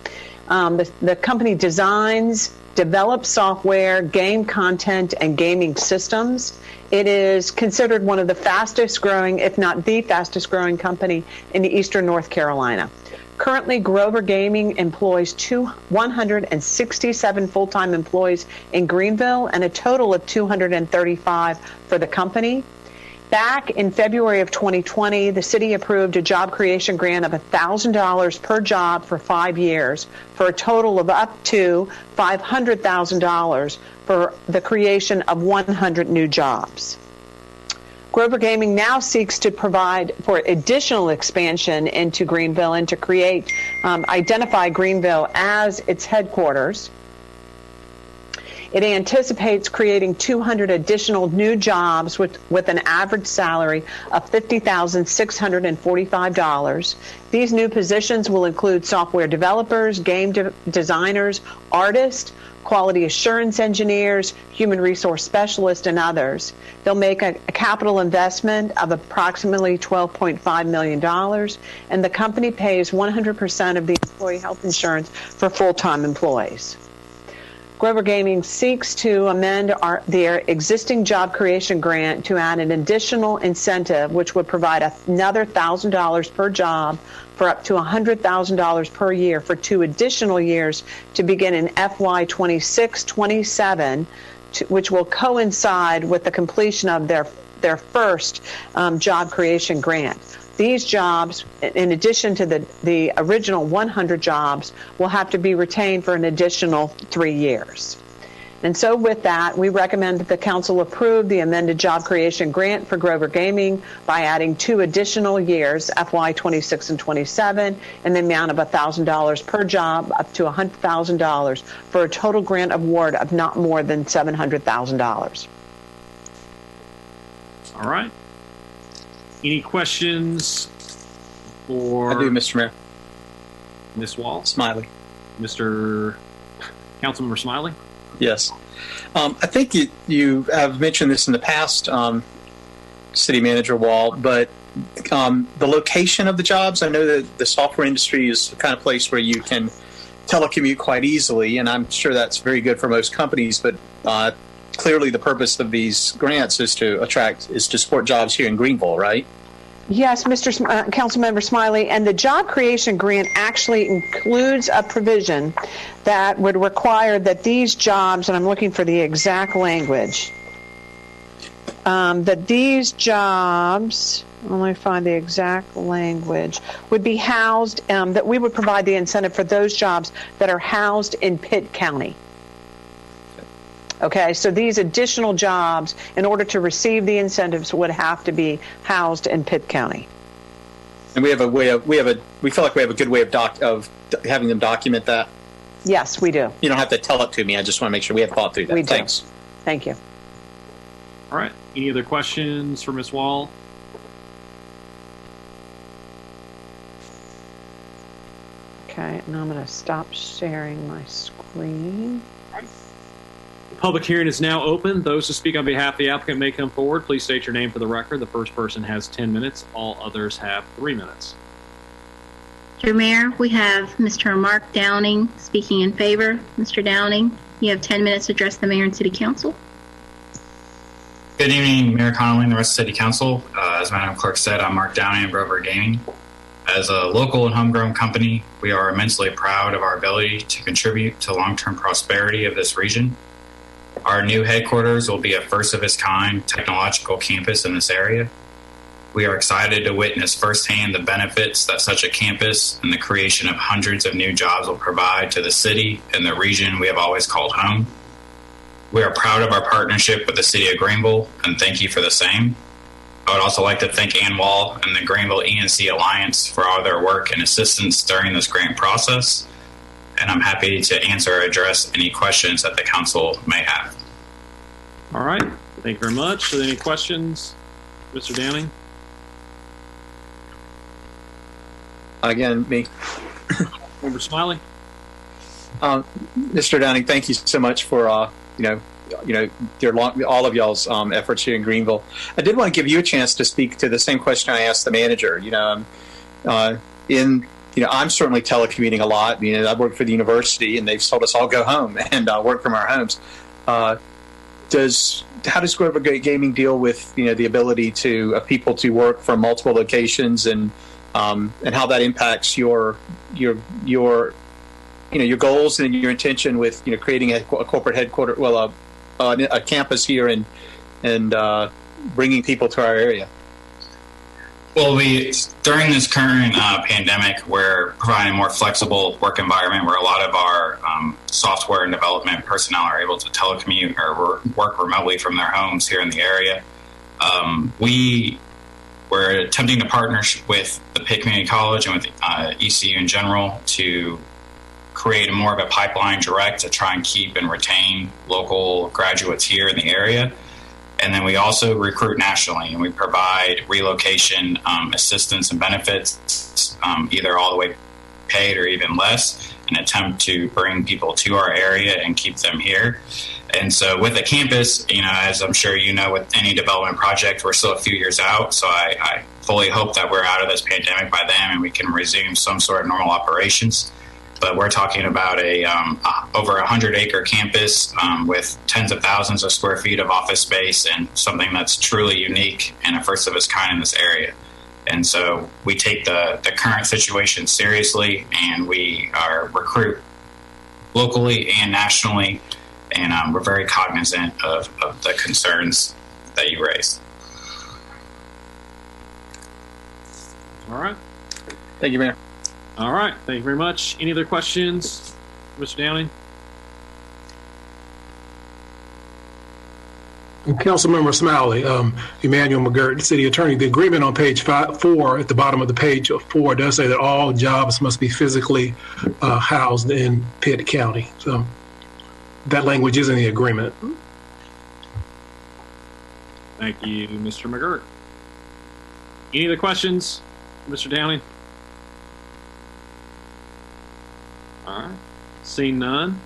The company designs develops software, game content, and gaming systems. It is considered one of the fastest growing, if not the fastest growing company in eastern North Carolina. Currently, Grover Gaming employs 167 full-time employees in Greenville and a total of 235 for the company. Back in February of 2020, the city approved a job creation grant of $1,000 per job for 5 years for a total of up to $500,000 for the creation of 100 new jobs. Grover Gaming now seeks to provide for additional expansion into Greenville and to create, identify Greenville as its headquarters. It anticipates creating 200 additional new jobs with an average salary of $50,645. These new positions will include software developers, game designers, artists, quality assurance engineers, human resource specialists, and others. They'll make a capital investment of approximately $12.5 million, and the company pays 100% of the employee health insurance for full-time employees. Grover Gaming seeks to amend their existing job creation grant to add an additional incentive, which would provide another $1,000 per job for up to $100,000 per year for 2 additional years to begin in FY 26-27, which will coincide with the completion of their first job creation grant. These jobs, in addition to the original 100 jobs, will have to be retained for an additional 3 years. And so with that, we recommend that the council approve the amended job creation grant for Grover Gaming by adding 2 additional years, FY 26 and 27, in the amount of $1,000 per job, up to $100,000, for a total grant award of not more than $700,000. All right. Any questions for... I do, Mr. Mayor. Ms. Wall? Smiley. Mr. Councilmember Smiley? Yes. I think you have mentioned this in the past, City Manager Wall, but the location of the jobs, I know that the software industry is the kind of place where you can telecommute quite easily, and I'm sure that's very good for most companies, but clearly the purpose of these grants is to support jobs here in Greenville, right? Yes, Councilmember Smiley, and the job creation grant actually includes a provision that would require that these jobs, and I'm looking for the exact language, that these jobs, let me find the exact language, would be housed, that we would provide the incentive for those jobs that are housed in Pitt County. Okay, so these additional jobs, in order to receive the incentives, would have to be housed in Pitt County. And we feel like we have a good way of having them document that. Yes, we do. You don't have to tell it to me. I just want to make sure we have thought through that. We do. Thanks. Thank you. All right. Any other questions for Ms. Wall? Okay, and I'm going to stop sharing my screen. The public hearing is now open. Those who speak on behalf of the applicant may come forward. Please state your name for the record. The first person has 10 minutes. All others have 3 minutes. Mr. Mayor, we have Mr. Mark Downing speaking in favor. Mr. Downing, you have 10 minutes to address the mayor and city council. Good evening, Mayor Connolly and the rest of City Council. As Madam Clerk said, I'm Mark Downey of Grover Gaming. As a local and homegrown company, we are immensely proud of our ability to contribute to long-term prosperity of this region. Our new headquarters will be a first-of-its-kind technological campus in this area. We are excited to witness firsthand the benefits that such a campus and the creation of hundreds of new jobs will provide to the city and the region we have always called home. We are proud of our partnership with the City of Greenville, and thank you for the same. I would also like to thank Ann Wall and the Greenville ENC Alliance for all their work and assistance during this grant process, and I'm happy to answer or address any questions that the council may have. All right. Thank you very much. Are there any questions, Mr. Downing? Again, me. Member Smiley? Mr. Downing, thank you so much for all of y'all's efforts here in Greenville. I did want to give you a chance to speak to the same question I asked the manager. In I'm certainly telecommuting a lot. I work for the university, and they've told us all go home and work from our homes. How does Grover Gaming deal with the ability of people to work from multiple locations, and how that impacts your goals and your intention with creating a corporate headquarters, a campus here, and bringing people to our area? Well, during this current pandemic, we're providing a more flexible work environment where a lot of our software and development personnel are able to telecommute or work remotely from their homes here in the area. We're attempting to partner with the Pitt Community College and with ECU in general to create more of a pipeline direct to try and keep and retain local graduates here in the area. And then we also recruit nationally, and we provide relocation assistance and benefits, either all the way paid or even less, in an attempt to bring people to our area and keep them here. And so with the campus, as I'm sure with any development project, we're still a few years out. So I fully hope that we're out of this pandemic by then and we can resume some sort of normal operations. But we're talking about over 100-acre campus with tens of thousands of square feet of office space, and something that's truly unique and a first of its kind in this area. And so we take the current situation seriously, and we recruit locally and nationally, and we're very cognizant of the concerns that you raised. All right. Thank you, Mayor. All right. Thank you very much. Any other questions, Mr. Downing? Councilmember Smiley, Emmanuel McGirt, City Attorney. The agreement on page 4 at the bottom of the page 4 does say that all jobs must be physically housed in Pitt County. So that language is in the agreement. Thank you, Mr. McGirt. Any other questions, Mr. Downing? All right. Seeing none.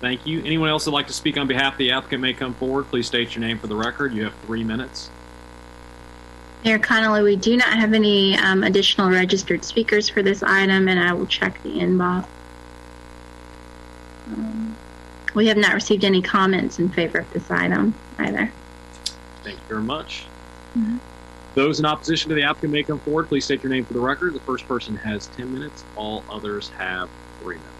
Thank you. Anyone else that'd like to speak on behalf of the applicant may come forward. Please state your name for the record. You have 3 minutes. Mayor Connolly, we do not have any additional registered speakers for this item, and I will check the inbox. We have not received any comments in favor of this item either. Thank you very much. Mm-hmm. Those in opposition to the applicant may come forward. Please state your name for the record. The first person has 10 minutes. All others have 3 minutes.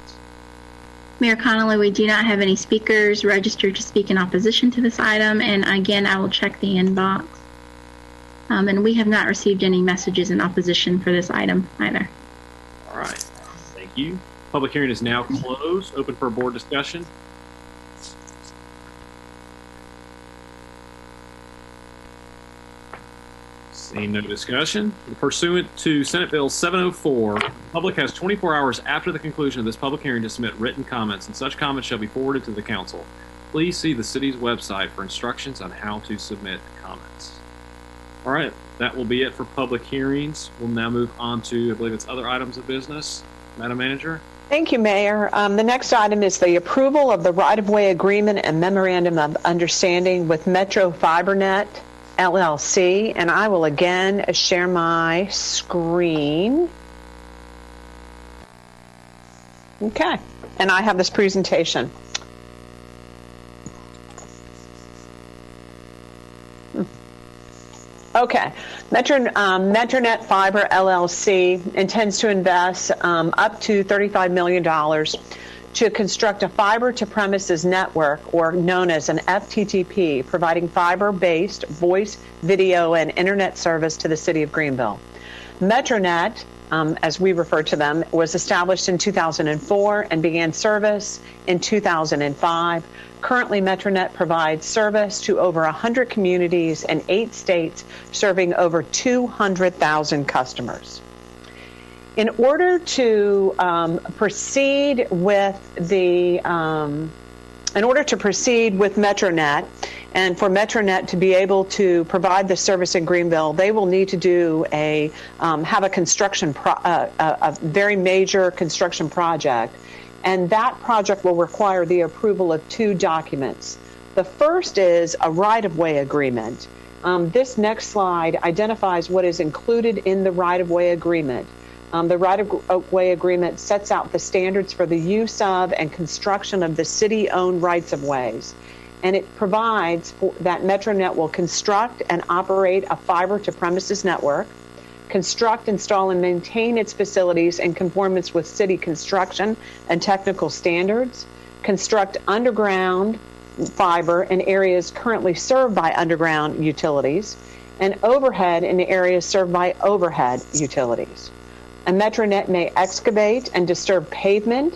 Mayor Connolly, we do not have any speakers registered to speak in opposition to this item, and again, I will check the inbox. And we have not received any messages in opposition for this item either. All right. Thank you. Public hearing is now closed. Open for board discussion. Seeing no discussion, pursuant to Senate Bill 704, the public has 24 hours after the conclusion of this public hearing to submit written comments, and such comments shall be forwarded to the council. Please see the city's website for instructions on how to submit comments. All right, that will be it for public hearings. We'll now move on to, I believe it's other items of business. Madam Manager? Thank you, Mayor. The next item is the approval of the right-of-way agreement and memorandum of understanding with Metro FiberNet LLC, and I will again share my screen. Okay, and I have this presentation. Okay, Metronet Fiber LLC intends to invest up to $35 million to construct a fiber-to-premises network, or known as an FTTP, providing fiber-based voice, video, and internet service to the city of Greenville. Metronet, as we refer to them, was established in 2004 and began service in 2005. Currently, Metronet provides service to over 100 communities in 8 states, serving over 200,000 customers. In order to proceed with Metronet, and for Metronet to be able to provide the service in Greenville, they will need to do have a construction a very major construction project, and that project will require the approval of 2 documents. The first is a right-of-way agreement. This next slide identifies what is included in the right-of-way agreement. The right-of-way agreement sets out the standards for the use of and construction of the city-owned rights-of-ways. And it provides that MetroNet will construct and operate a fiber-to-premises network, construct, install, and maintain its facilities in conformance with city construction and technical standards, construct underground fiber in areas currently served by underground utilities, and overhead in areas served by overhead utilities. A MetroNet may excavate and disturb pavement,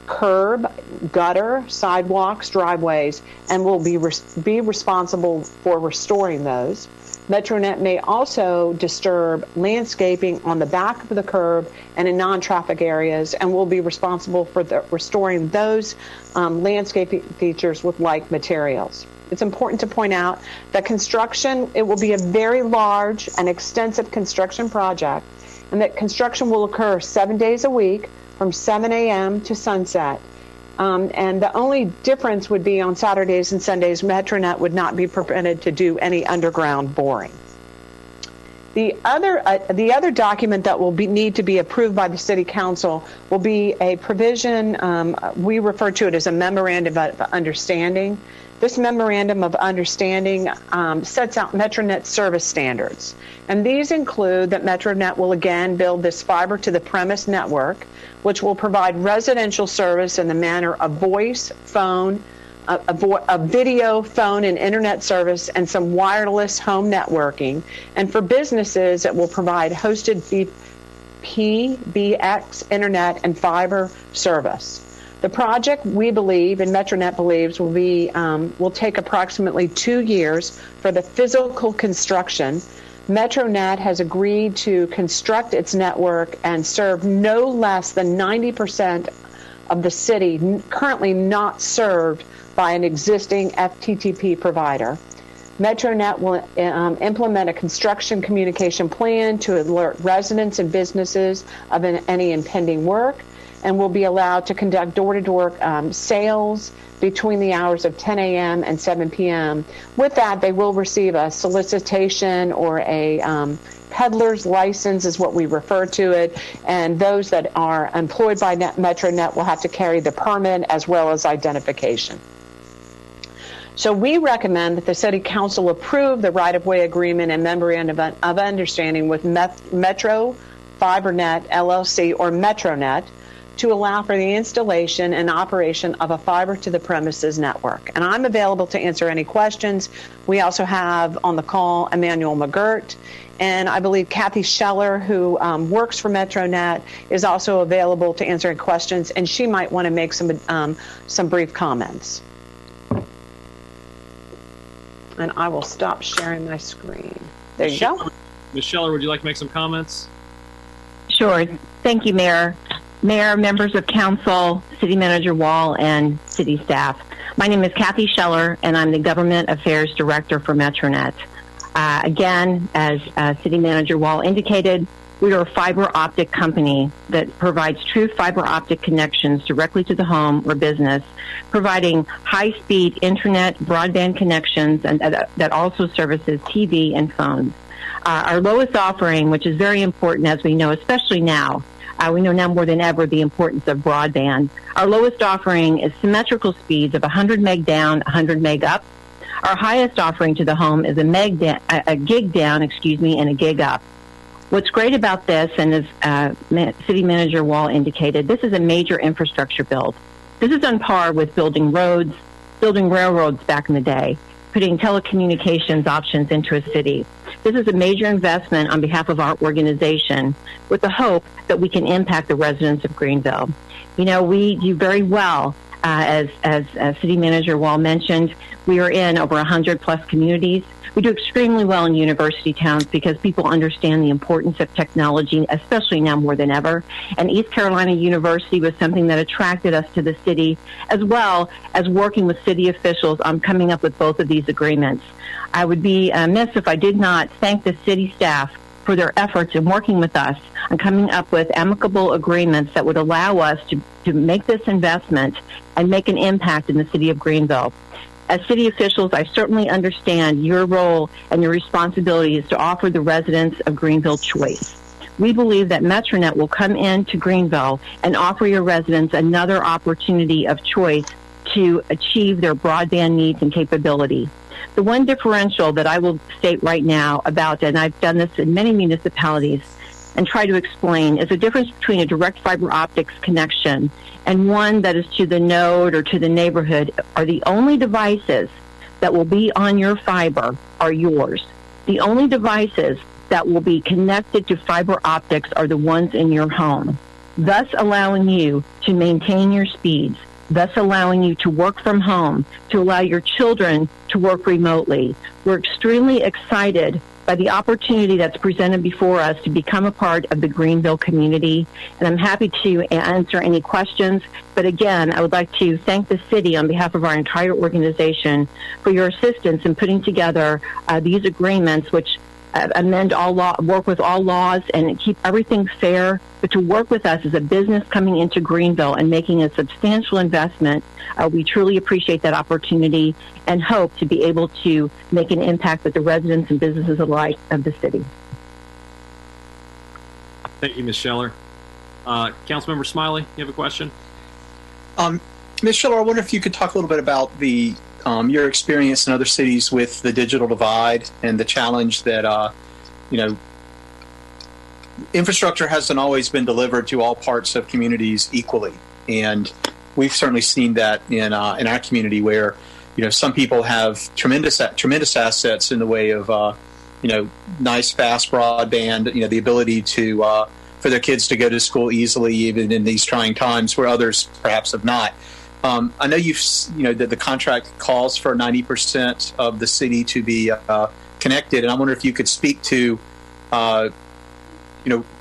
curb, gutter, sidewalks, driveways, and will be responsible for restoring those. MetroNet may also disturb landscaping on the back of the curb and in non-traffic areas, and will be responsible for restoring those landscaping features with like materials. It's important to point out that construction, it will be a very large and extensive construction project, and that construction will occur 7 days a week from 7 a.m. to sunset. And the only difference would be on Saturdays and Sundays, MetroNet would not be permitted to do any underground boring. The other document that will need to be approved by the City Council will be a provision, we refer to it as a Memorandum of Understanding. This Memorandum of Understanding sets out MetroNet service standards. And these include that MetroNet will again build this fiber to the premise network, which will provide residential service in the manner of voice, phone, a video, phone, and internet service, and some wireless home networking. And for businesses, it will provide hosted PBX internet and fiber service. The project, we believe, and MetroNet believes, will take approximately 2 years for the physical construction. MetroNet has agreed to construct its network and serve no less than 90% of the city currently not served by an existing FTTP provider. MetroNet will implement a construction communication plan to alert residents and businesses of any impending work, and will be allowed to conduct door-to-door sales between the hours of 10 a.m. and 7 p.m. With that, they will receive a solicitation or a peddler's license is what we refer to it, and those that are employed by MetroNet will have to carry the permit as well as identification. So we recommend that the City Council approve the right-of-way agreement and Memorandum of Understanding with Metro FiberNet LLC or MetroNet to allow for the installation and operation of a fiber to the premises network. And I'm available to answer any questions. We also have on the call Emmanuel McGirt, and I believe Kathy Scheller, who works for MetroNet, is also available to answer any questions, and she might want to make some brief comments. And I will stop sharing my screen. There you go. Ms. Scheller, would you like to make some comments? Sure. Thank you, Mayor. Mayor, members of council, City Manager Wall, and city staff. My name is Kathy Scheller, and I'm the Government Affairs Director for MetroNet. Again, as City Manager Wall indicated, we are a fiber optic company that provides true fiber optic connections directly to the home or business, providing high-speed internet, broadband connections, and that also services TV and phones. Our lowest offering, which is very important as we know, especially now, we know now more than ever the importance of broadband. Our lowest offering is symmetrical speeds of 100 meg down, 100 meg up. Our highest offering to the home is a gig down, and a gig up. What's great about this, and as City Manager Wall indicated, this is a major infrastructure build. This is on par with building roads, building railroads back in the day, putting telecommunications options into a city. This is a major investment on behalf of our organization with the hope that we can impact the residents of Greenville. You know, we do very well, as City Manager Wall mentioned, we are in over 100 plus communities. We do extremely well in university towns because people understand the importance of technology, especially now more than ever. And East Carolina University was something that attracted us to the city, as well as working with city officials on coming up with both of these agreements. I would be amiss if I did not thank the city staff for their efforts in working with us on coming up with amicable agreements that would allow us to make this investment and make an impact in the city of Greenville. As city officials, I certainly understand your role and your responsibility is to offer the residents of Greenville choice. We believe that Metronet will come into Greenville and offer your residents another opportunity of choice to achieve their broadband needs and capability. The one differential that I will state right now about, and I've done this in many municipalities and try to explain, is the difference between a direct fiber optics connection and one that is to the node or to the neighborhood. Are the only devices that will be on your fiber are yours. The only devices that will be connected to fiber optics are the ones in your home, thus allowing you to maintain your speeds, thus allowing you to work from home, to allow your children to work remotely. We're extremely excited by the opportunity that's presented before us to become a part of the Greenville community, and I'm happy to answer any questions. But again, I would like to thank the city on behalf of our entire organization for your assistance in putting together these agreements, which amend all law, work with all laws, and keep everything fair. But to work with us as a business coming into Greenville and making a substantial investment, we truly appreciate that opportunity and hope to be able to make an impact with the residents and businesses alike of the city. Thank you, Ms. Scheller. Councilmember Smiley, you have a question? Ms. Scheller, I wonder if you could talk a little bit about the your experience in other cities with the digital divide and the challenge that infrastructure hasn't always been delivered to all parts of communities equally, and we've certainly seen that in our community where some people have tremendous assets in the way of nice fast broadband, the ability to for their kids to go to school easily even in these trying times where others perhaps have not. I know that the contract calls for 90% of the city to be connected, and I wonder if you could speak to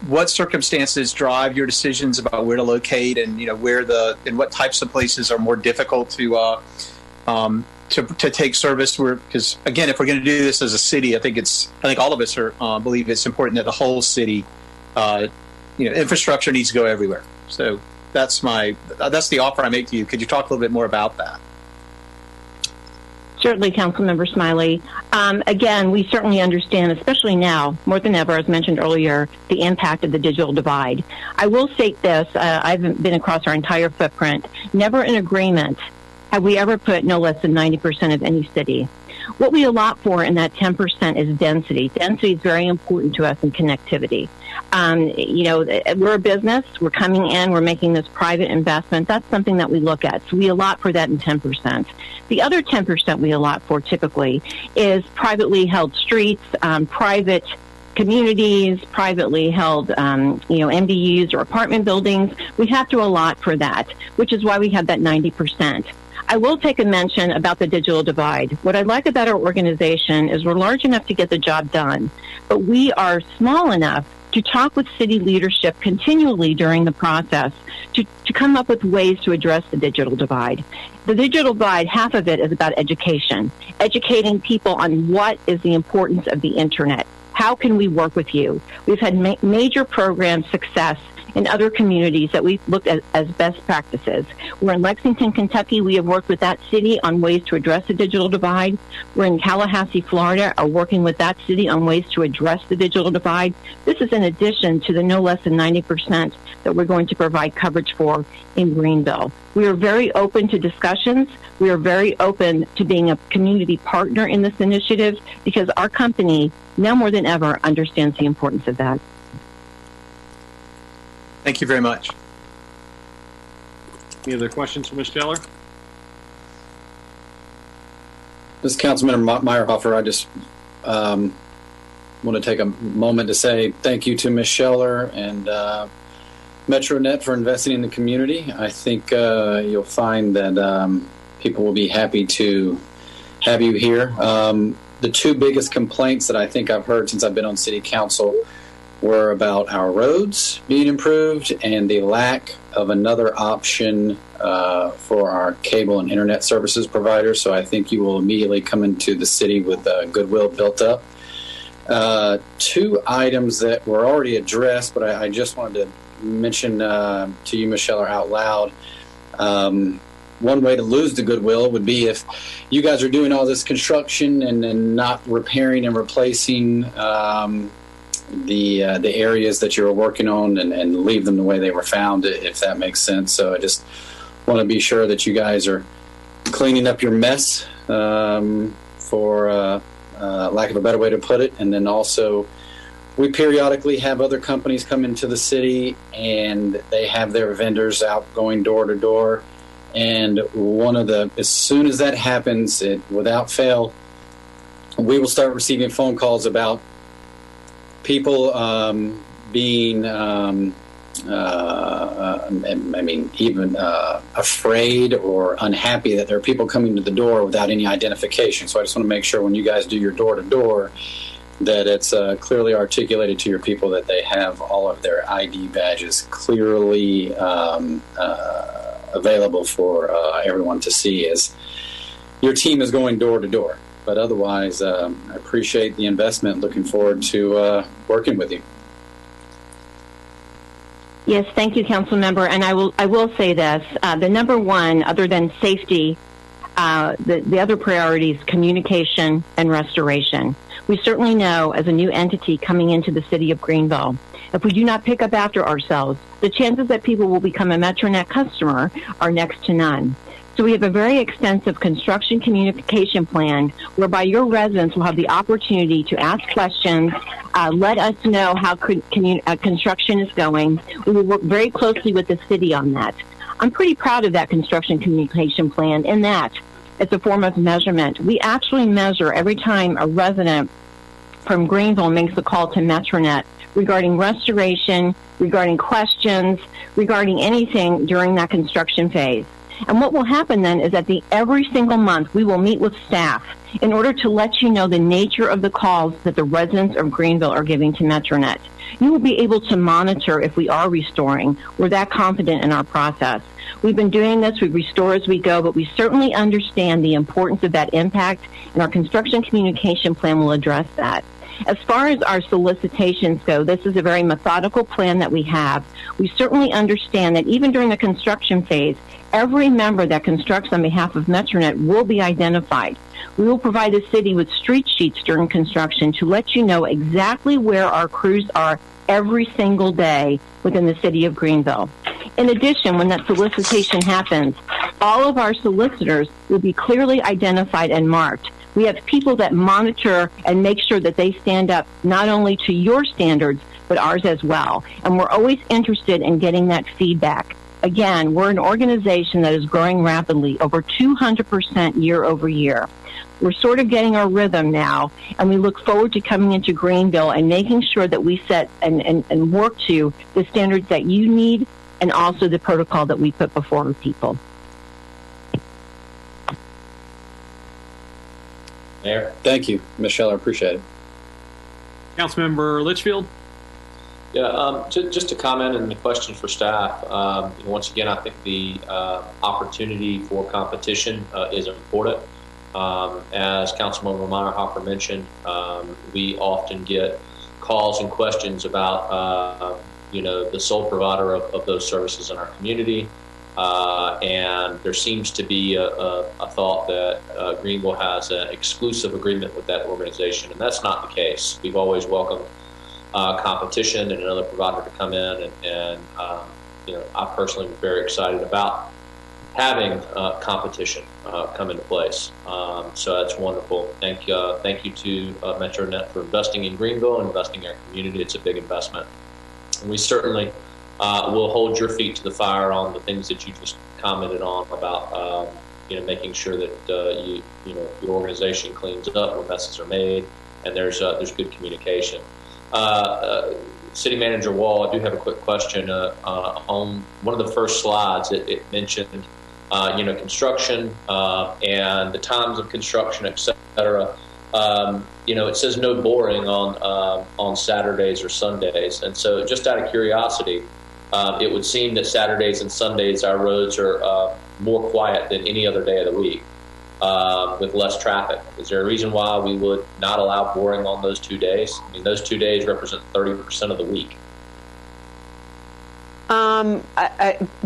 what circumstances drive your decisions about where to locate, and and what types of places are more difficult to take service. Because again, if we're going to do this as a city, I think all of us believe it's important that the whole city, infrastructure needs to go everywhere. So that's the offer I make to you. Could you talk a little bit more about that? Certainly, Councilmember Smiley. Again, we certainly understand, especially now, more than ever, as mentioned earlier, the impact of the digital divide. I will state this, I've been across our entire footprint. Never in agreement have we ever put no less than 90% of any city. What we allot for in that 10% is density. Density is very important to us in connectivity. We're a business. We're coming in. We're making this private investment. That's something that we look at. So we allot for that in 10%. The other 10% we allot for typically is privately held streets, private communities, privately held, MDUs or apartment buildings. We have to allot for that, which is why we have that 90%. I will take a mention about the digital divide. What I like about our organization is we're large enough to get the job done, but we are small enough to talk with city leadership continually during the process to come up with ways to address the digital divide. The digital divide, half of it is about education, educating people on what is the importance of the internet. How can we work with you? We've had major program success in other communities that we've looked at as best practices. We're in Lexington, Kentucky. We have worked with that city on ways to address the digital divide. We're in Tallahassee, Florida, are working with that city on ways to address the digital divide. This is in addition to the no less than 90% that we're going to provide coverage for in Greenville. We are very open to discussions. We are very open to being a community partner in this initiative because our company, now more than ever, understands the importance of that. Thank you very much. Any other questions for Ms. Scheller? This is Councilmember Meyerhofer. I just want to take a moment to say thank you to Ms. Scheller and Metronet for investing in the community. I think you'll find that people will be happy to have you here. The two biggest complaints that I think I've heard since I've been on City Council were about our roads being improved and the lack of another option for our cable and internet services providers. So I think you will immediately come into the city with goodwill built up. Two items that were already addressed, but I just wanted to mention to you, Ms. Scheller, out loud. One way to lose the goodwill would be if you guys are doing all this construction and not repairing and replacing the areas that you were working on and leave them the way they were found, if that makes sense. So I just want to be sure that you guys are cleaning up your mess, for lack of a better way to put it. And then also, we periodically have other companies come into the city and they have their vendors out going door to door. And as soon as that happens, without fail, we will start receiving phone calls about people being, afraid or unhappy that there are people coming to the door without any identification. So I just want to make sure when you guys do your door to door, that it's clearly articulated to your people that they have all of their ID badges clearly available for everyone to see as your team is going door to door. But otherwise, I appreciate the investment. Looking forward to working with you. Yes, thank you, Council Member. And I will say this: the number one, other than safety, the other priority is communication and restoration. We certainly know, as a new entity coming into the city of Greenville, if we do not pick up after ourselves, the chances that people will become a MetroNet customer are next to none. So we have a very extensive construction communication plan whereby your residents will have the opportunity to ask questions, let us know how construction is going. We will work very closely with the city on that. I'm pretty proud of that construction communication plan in that it's a form of measurement. We actually measure every time a resident from Greenville makes a call to MetroNet regarding restoration, regarding questions, regarding anything during that construction phase. And what will happen then is that every single month we will meet with staff in order to let you know the nature of the calls that the residents of Greenville are giving to MetroNet. You will be able to monitor if we are restoring. We're that confident in our process. We've been doing this. We restore as we go, but we certainly understand the importance of that impact, and our construction communication plan will address that. As far as our solicitations go, this is a very methodical plan that we have. We certainly understand that even during the construction phase, every member that constructs on behalf of MetroNet will be identified. We will provide the city with street sheets during construction to let you know exactly where our crews are every single day within the city of Greenville. In addition, when that solicitation happens, all of our solicitors will be clearly identified and marked. We have people that monitor and make sure that they stand up not only to your standards, but ours as well. And we're always interested in getting that feedback. Again, we're an organization that is growing rapidly, over 200% year over year. We're sort of getting our rhythm now, and we look forward to coming into Greenville and making sure that we set and work to the standards that you need and also the protocol that we put before people. Mayor. Thank you, Michelle. I appreciate it. Councilmember Litchfield. Yeah, just to comment and the question for staff. Once again, I think the opportunity for competition is important. As Councilmember Meyerhopper mentioned, we often get calls and questions about the sole provider of those services in our community. And there seems to be a thought that Greenville has an exclusive agreement with that organization, and that's not the case. We've always welcomed competition and another provider to come in, and I personally am very excited about having competition come into place. So that's wonderful. Thank you to MetroNet for investing in Greenville and investing in our community. It's a big investment, and we certainly will hold your feet to the fire on the things that you just commented on about making sure that your organization cleans up when messes are made, and there's good communication. City Manager Wall, I do have a quick question. On one of the first slides, it mentioned construction and the times of construction, etc. It says no boring on Saturdays or Sundays, and so just out of curiosity, it would seem that Saturdays and Sundays our roads are more quiet than any other day of the week, with less traffic. Is there a reason why we would not allow boring on those 2 days? I mean, those 2 days represent 30% of the week.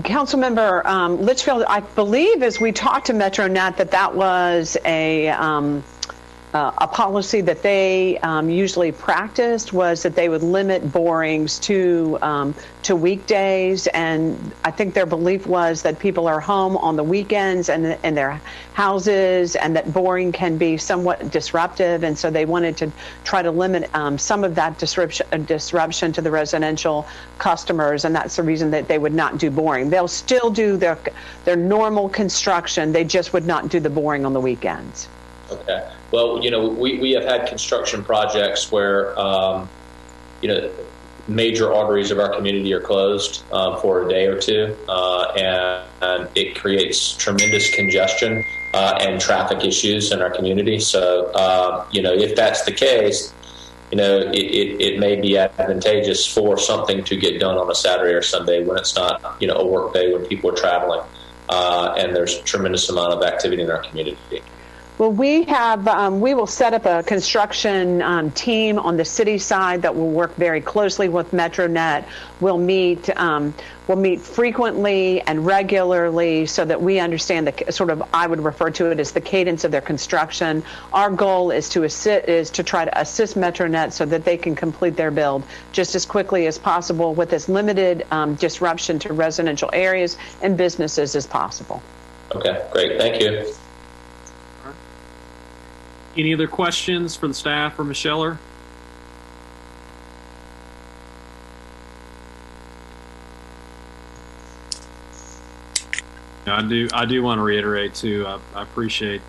Councilmember Litchfield, I believe as we talked to MetroNet that was a a policy that they usually practiced was that they would limit borings to weekdays, and I think their belief was that people are home on the weekends and in their houses, and that boring can be somewhat disruptive, and so they wanted to try to limit some of that disruption to the residential customers, and that's the reason that they would not do boring. They'll still do their normal construction, they just would not do the boring on the weekends. Okay. Well, we have had construction projects where, major arteries of our community are closed for a day or two, and it creates tremendous congestion and traffic issues in our community. So, if that's the case, it may be advantageous for something to get done on a Saturday or Sunday when it's not, a work day when people are traveling, and there's a tremendous amount of activity in our community. Well, we will set up a construction team on the city side that will work very closely with MetroNet. We'll meet frequently and regularly so that we understand I would refer to it as the cadence of their construction. Our goal is to try to assist MetroNet so that they can complete their build just as quickly as possible with as limited disruption to residential areas and businesses as possible. Okay, great. Thank you. Any other questions for the staff or Ms. Scheller? I do want to reiterate too. I appreciate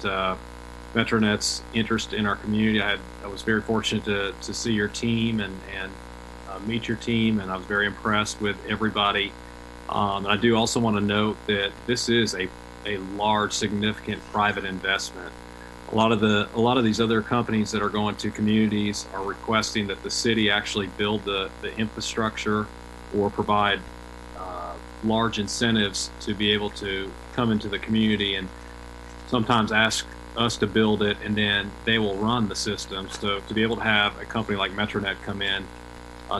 MetroNet's interest in our community. I was very fortunate to see your team and meet your team, and I was very impressed with everybody. And I do also want to note that this is a large, significant private investment. A lot of these other companies that are going to communities are requesting that the city actually build the infrastructure or provide large incentives to be able to come into the community and sometimes ask us to build it, and then they will run the systems. So to be able to have a company like MetroNet come in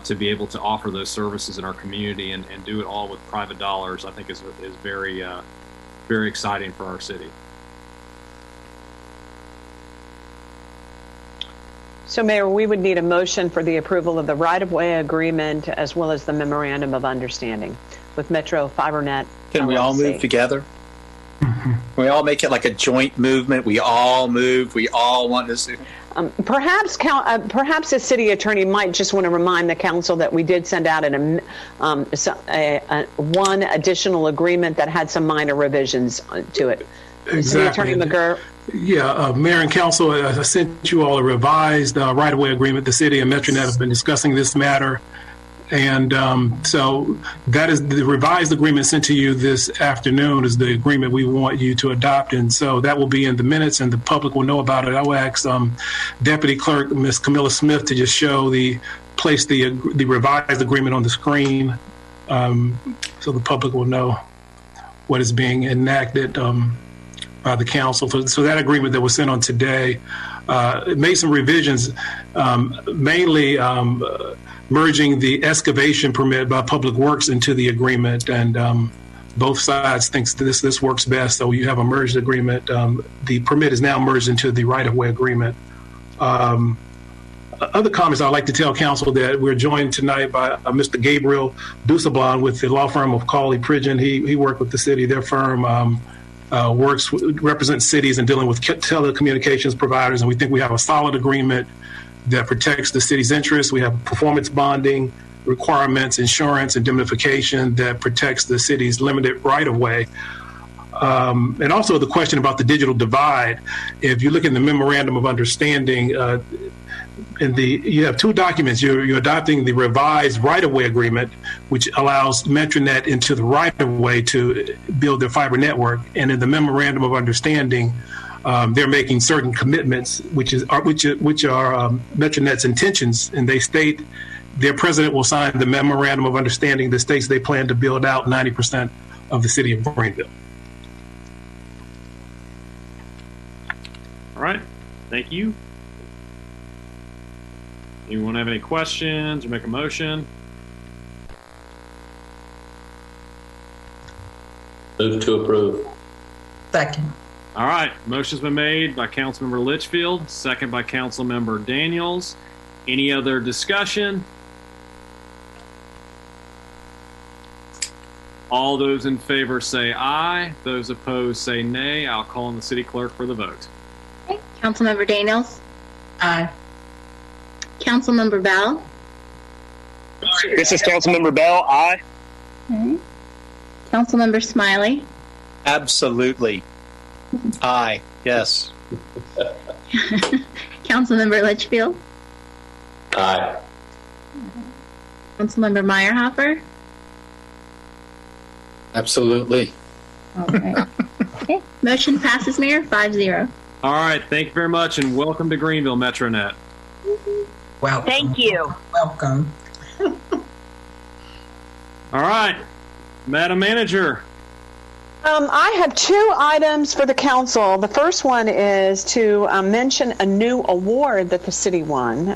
to be able to offer those services in our community and do it all with private dollars, I think is very, very exciting for our city. So, Mayor, we would need a motion for the approval of the right-of-way agreement as well as the Memorandum of Understanding with Metro FiberNet. Can we all move together? We all make it like a joint movement. We all move. We all want to see. Perhaps the city attorney might just want to remind the council that we did send out one additional agreement that had some minor revisions to it. Exactly. City Attorney McGurk. Yeah, Mayor and Council, I sent you all a revised right-of-way agreement. The city and MetroNet have been discussing this matter. And so that is the revised agreement sent to you this afternoon is the agreement we want you to adopt. And so that will be in the minutes and the public will know about it. I will ask Deputy Clerk, Ms. Camilla Smith, to just place the revised agreement on the screen so the public will know what is being enacted by the council. So that agreement that was sent on today made some revisions, mainly merging the excavation permit by Public Works into the agreement, and both sides think this works best. So you have a merged agreement. The permit is now merged into the right-of-way agreement. Other comments I'd like to tell council that we're joined tonight by Mr. Gabriel Dusablon with the law firm of Cawley Pridgeon. He worked with the city. Their firm represents cities and dealing with telecommunications providers, and we think we have a solid agreement that protects the city's interests. We have performance bonding requirements, insurance, indemnification that protects the city's limited right-of-way. And also the question about the digital divide. If you look in the Memorandum of Understanding, you have two documents. You're adopting the revised right-of-way agreement, which allows MetroNet into the right-of-way to build their fiber network. And in the Memorandum of Understanding, they're making certain commitments, which are MetroNet's intentions, and they state their president will sign the Memorandum of Understanding that states they plan to build out 90% of the city of Greenville. All right, thank you. Anyone have any questions or make a motion? Move to approve. Second. All right. Motion's been made by Councilmember Litchfield, second by Councilmember Daniels. Any other discussion? All those in favor say aye. Those opposed say nay. I'll call on the city clerk for the vote. Okay. Councilmember Daniels? Aye. Councilmember Bell? This is Councilmember Bell. Aye. Okay. Councilmember Smiley? Absolutely. Aye. Yes. Councilmember Litchfield? Aye. Councilmember Meyerhopper? Absolutely. Okay. Okay. Motion passes, Mayor, 5-0. All right. Thank you very much, and welcome to Greenville MetroNet. Welcome. Thank you. Welcome. All right. Madam Manager. I have two items for the council. The first one is to mention a new award that the city won.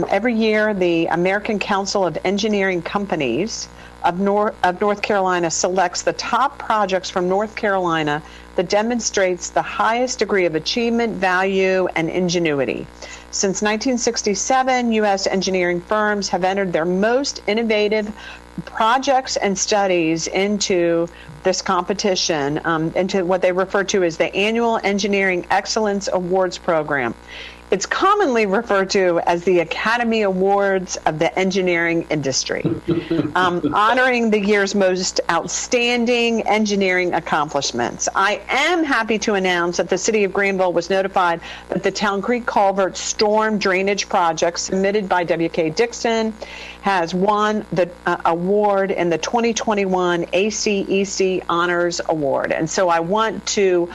Every year, the American Council of Engineering Companies of North Carolina selects the top projects from North Carolina that demonstrates the highest degree of achievement, value, and ingenuity. Since 1967, U.S. engineering firms have entered their most innovative projects and studies into this competition, into what they refer to as the Annual Engineering Excellence Awards Program. It's commonly referred to as the Academy Awards of the engineering industry, honoring the year's most outstanding engineering accomplishments. I am happy to announce that the City of Greenville was notified that the Town Creek Culvert Storm Drainage Project submitted by W.K. Dixon has won the award in the 2021 ACEC Honors Award. And so I want to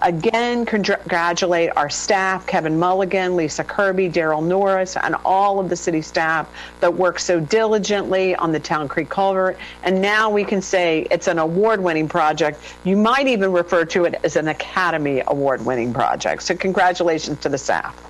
again congratulate our staff, Kevin Mulligan, Lisa Kirby, Daryl Norris, and all of the city staff that worked so diligently on the Town Creek Culvert. And now we can say it's an award-winning project. You might even refer to it as an Academy Award-winning project. So congratulations to the staff.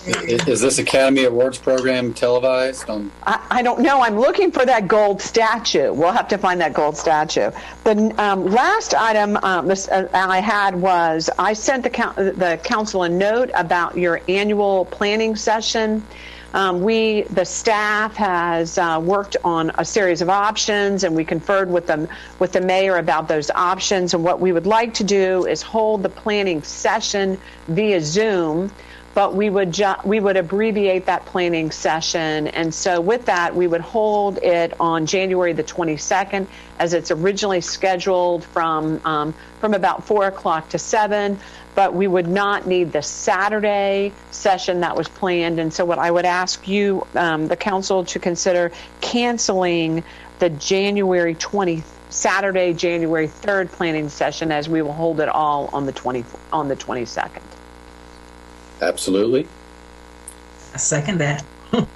Is this Academy Awards program televised? I don't know. I'm looking for that gold statue. We'll have to find that gold statue. The last item I had was I sent the council a note about your annual planning session. The staff has worked on a series of options, and we conferred with the mayor about those options. And what we would like to do is hold the planning session via Zoom. But we would abbreviate that planning session, and so with that, we would hold it on January the 22nd, as it's originally scheduled from about 4 o'clock to 7. But we would not need the Saturday session that was planned, and so what I would ask you, the council, to consider canceling the Saturday, January 3rd planning session, as we will hold it all on the 22nd. Absolutely. I second that. All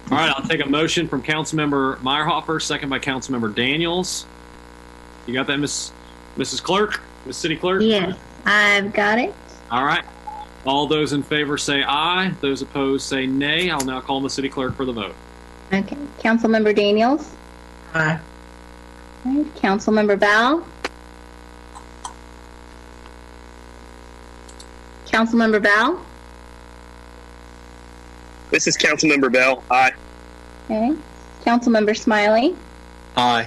right, I'll take a motion from Councilmember Meyerhopper, second by Councilmember Daniels. You got that, Mrs. Clerk, Miss City Clerk? Yes, I've got it. All right. All those in favor say aye. Those opposed say nay. I'll now call on the City Clerk for the vote. Okay. Councilmember Daniels? Aye. Okay. Councilmember Bell? Councilmember Bell? This is Councilmember Bell. Aye. Okay. Councilmember Smiley? Aye.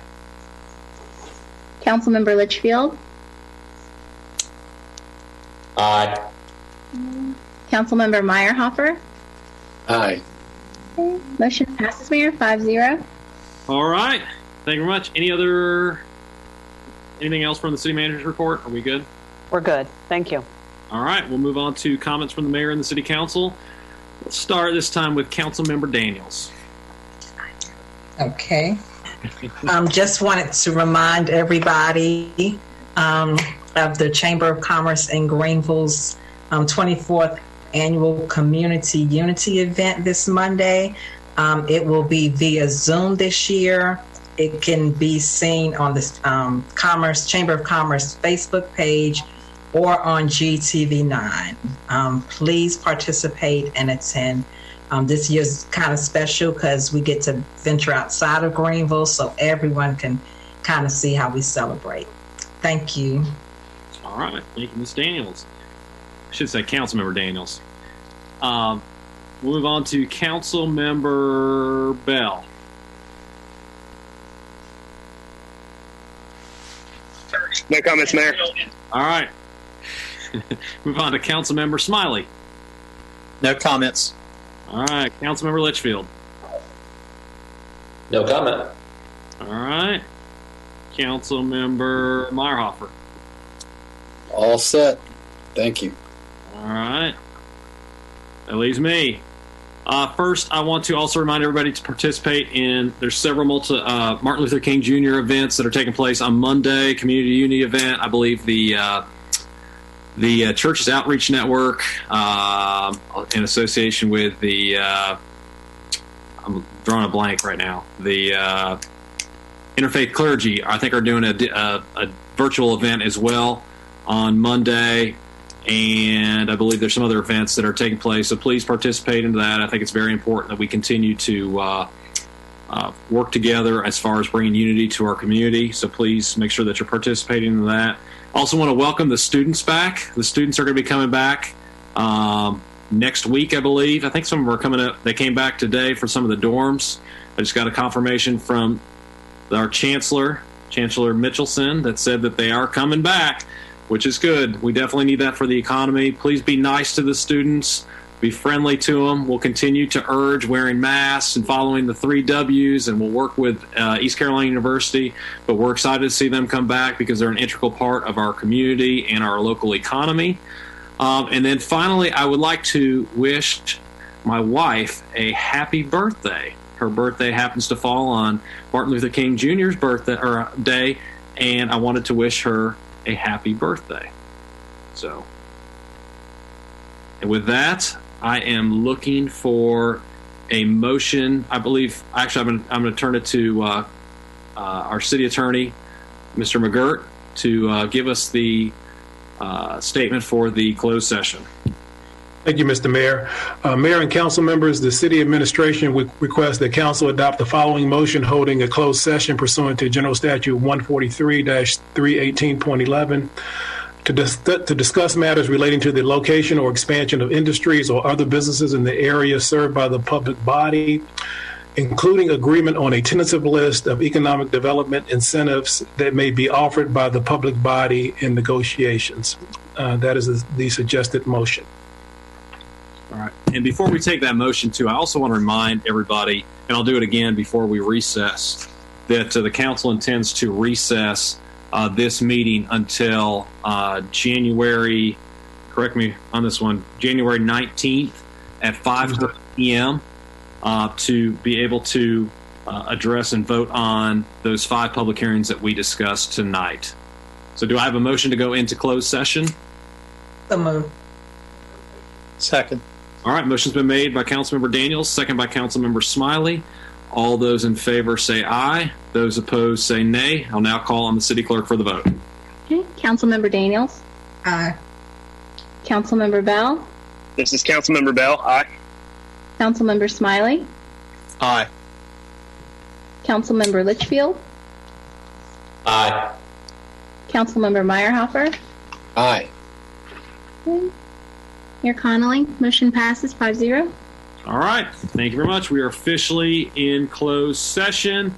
Councilmember Litchfield? Aye. Councilmember Meyerhopper? Aye. Okay. Motion passes, Mayor, 5-0. All right. Thank you very much. Anything else from the City Manager's report? Are we good? We're good. Thank you. All right. We'll move on to comments from the Mayor and the City Council. Let's start this time with Councilmember Daniels. Okay. Just wanted to remind everybody of the Chamber of Commerce in Greenville's 24th Annual Community Unity event this Monday. It will be via Zoom this year. It can be seen on the Chamber of Commerce Facebook page or on GTV9. Please participate and attend. This year's kind of special because we get to venture outside of Greenville so everyone can kind of see how we celebrate. Thank you. All right. Thank you, Ms. Daniels. I should say Councilmember Daniels. We'll move on to Councilmember Bell. No comments, Mayor. All right. Move on to Councilmember Smiley. No comments. All right. Councilmember Litchfield. No comment. All right. Councilmember Meyerhofer. All set. Thank you. All right. That leaves me. First, I want to also remind everybody to participate in, there's several Martin Luther King Jr. events that are taking place on Monday, Community Unity event. I believe the Church's Outreach Network, in association with the, I'm drawing a blank right now, the Interfaith Clergy, I think, are doing a virtual event as well on Monday. And I believe there's some other events that are taking place. So please participate in that. I think it's very important that we continue to work together as far as bringing unity to our community. So please make sure that you're participating in that. Also want to welcome the students back. The students are going to be coming back next week, I believe. I think some of them are coming up. They came back today for some of the dorms. I just got a confirmation from our Chancellor Mitchelson, that said that they are coming back, which is good. We definitely need that for the economy. Please be nice to the students. Be friendly to them. We'll continue to urge wearing masks and following the 3 W's, and we'll work with East Carolina University. But we're excited to see them come back because they're an integral part of our community and our local economy. And then finally, I would like to wish my wife a happy birthday. Her birthday happens to fall on Martin Luther King Jr.'s birthday or day, and I wanted to wish her a happy birthday. So, and with that, I am looking for a motion. I believe, actually, I'm going to turn it to our city attorney, Mr. McGirt, to give us the statement for the closed session. Thank you, Mr. Mayor. Mayor and council members, the city administration requests that council adopt the following motion holding a closed session pursuant to General Statute 143-318.11 to discuss matters relating to the location or expansion of industries or other businesses in the area served by the public body, including agreement on a tentative list of economic development incentives that may be offered by the public body in negotiations. That is the suggested motion. All right. And before we take that motion, too, I also want to remind everybody, and I'll do it again before we recess, that the council intends to recess this meeting until January, correct me on this one, January 19th at 5:30 p.m. To be able to address and vote on those 5 public hearings that we discussed tonight. So do I have a motion to go into closed session? So moved. Second. All right, motion's been made by Councilmember Daniels, second by Councilmember Smiley. All those in favor say aye. Those opposed say nay. I'll now call on the city clerk for the vote. Okay, Councilmember Daniels. Aye. Councilmember Bell. This is Councilmember Bell. Aye. Councilmember Smiley. Aye. Councilmember Litchfield. Aye. Councilmember Meyerhofer. Aye. Okay. Mayor Connolly, motion passes 5-0. All right. Thank you very much. We are officially in closed session.